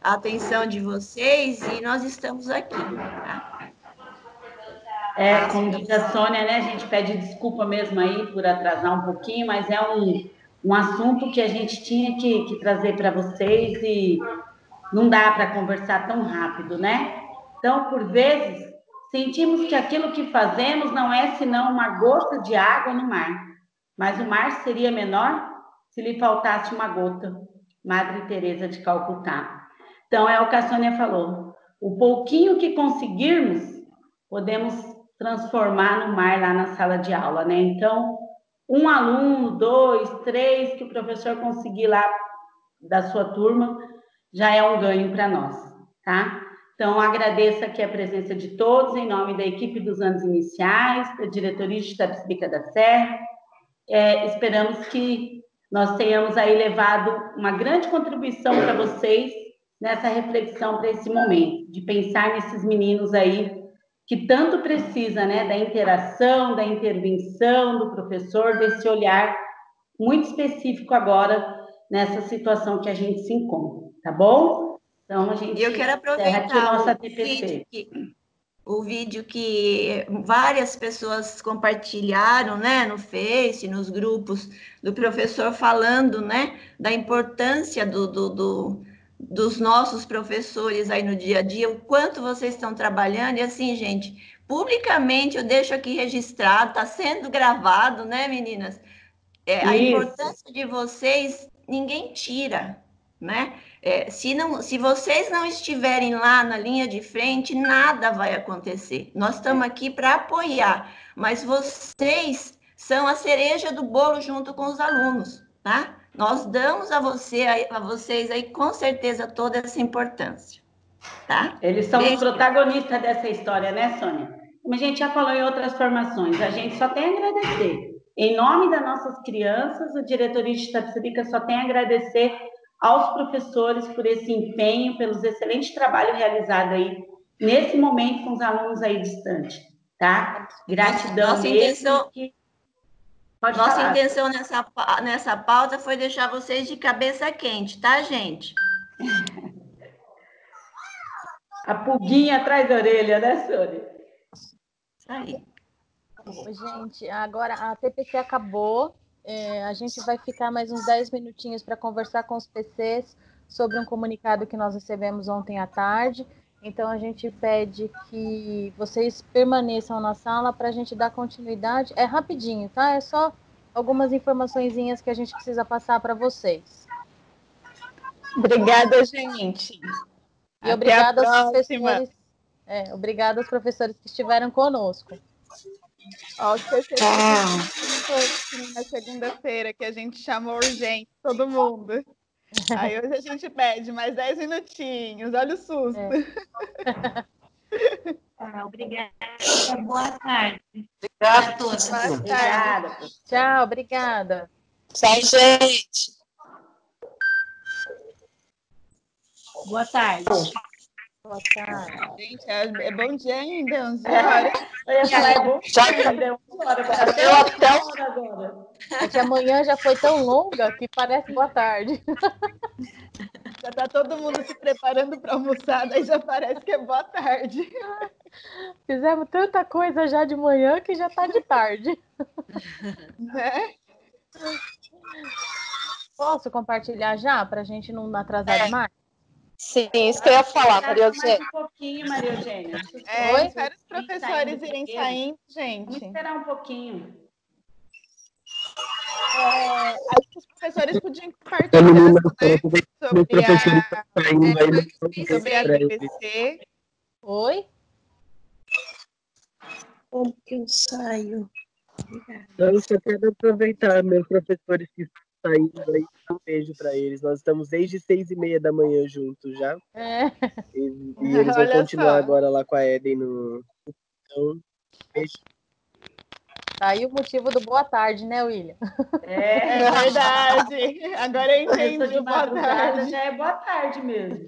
a atenção de vocês e nós estamos aqui, tá? Como diz a Sônia, né? A gente pede desculpa mesmo aí por atrasar um pouquinho, mas é um assunto que a gente tinha que trazer para vocês e não dá para conversar tão rápido, né? Então, por vezes, sentimos que aquilo que fazemos não é senão uma gota de água no mar, mas o mar seria menor se lhe faltasse uma gota. Madre Teresa de Calcutá. Então, é o que a Sônia falou. O pouquinho que conseguirmos, podemos transformar no mar lá na sala de aula, né? Então, um aluno, 2, 3, que o professor conseguir lá da sua turma, já é um ganho para nós, tá? Então, agradeço aqui a presença de todos, em nome da equipe dos anos iniciais, da diretoria de Itapecerica da Serra. Esperamos que nós tenhamos aí levado uma grande contribuição para vocês nessa reflexão para esse momento, de pensar nesses meninos aí que tanto precisa, né, da interação, da intervenção do professor, desse olhar muito específico agora nessa situação que a gente se encontra, tá bom? Então, a gente eu quero aproveitar aqui nossa TPC. O vídeo que várias pessoas compartilharam, né, no Face, nos grupos do professor, falando, né, da importância dos nossos professores aí no dia a dia, o quanto vocês estão trabalhando, e assim, gente, publicamente eu deixo aqui registrado, está sendo gravado, né, meninas? A importância de vocês, ninguém tira, né? Se vocês não estiverem lá na linha de frente, nada vai acontecer. Nós estamos aqui para apoiar, mas vocês são a cereja do bolo junto com os alunos, tá? Nós damos a vocês aí, com certeza, toda essa importância, tá? Eles são os protagonistas dessa história, né, Sônia? Como a gente já falou em outras formações, a gente só tem a agradecer. Em nome das nossas crianças, a diretoria de Itapecerica só tem a agradecer aos professores por esse empenho, pelos excelentes trabalhos realizados aí, nesse momento, com os alunos aí distantes, tá? Gratidão mesmo. Nossa intenção nessa pauta foi deixar vocês de cabeça quente, tá, gente? A pulguinha atrás da orelha, né, Sônia? Isso aí. Gente, agora a TPC acabou. A gente vai ficar mais uns 10 minutinhos para conversar com os PCs sobre um comunicado que nós recebemos ontem à tarde. Então, a gente pede que vocês permaneçam na sala para a gente dar continuidade. É rapidinho, tá? É só algumas informaçõezinhas que a gente precisa passar para vocês. Obrigada, gente. E obrigada aos professores que estiveram conosco. Ó, os PCs na segunda-feira, que a gente chamou urgente, todo mundo. Aí hoje a gente pede mais 10 minutinhos, olha o susto. Obrigada. Boa tarde. Obrigada a todos. Obrigada. Tchau, obrigada. Tchau, gente. Boa tarde. Boa tarde. Gente, é bom dia ainda, 11 horas. Eu ia falar, é bom dia ainda, 11 horas. Até agora. É que amanhã já foi tão longa que parece boa tarde. Já está todo mundo se preparando para almoçar, daí já parece que é boa tarde. Fizemos tanta coisa já de manhã que já está de tarde. Né? Posso compartilhar já, para a gente não atrasar demais? Sim, isso que eu ia falar, Maria Eugênia. Mais um pouquinho, Maria Eugênia. Oi? Espera os professores irem saindo, gente. Vamos esperar um pouquinho. Acho que os professores podiam compartilhar sobre a TPC. Oi? Como que eu saio? Eu só quero aproveitar meus professores que estão saindo aí, um beijo para eles. Nós estamos desde 6h30 da manhã juntos já. E eles vão continuar agora lá com a Eden no. Então, beijo. Tá aí o motivo do boa tarde, né, William? É verdade. Agora eu entendi o boa tarde. Já é boa tarde mesmo.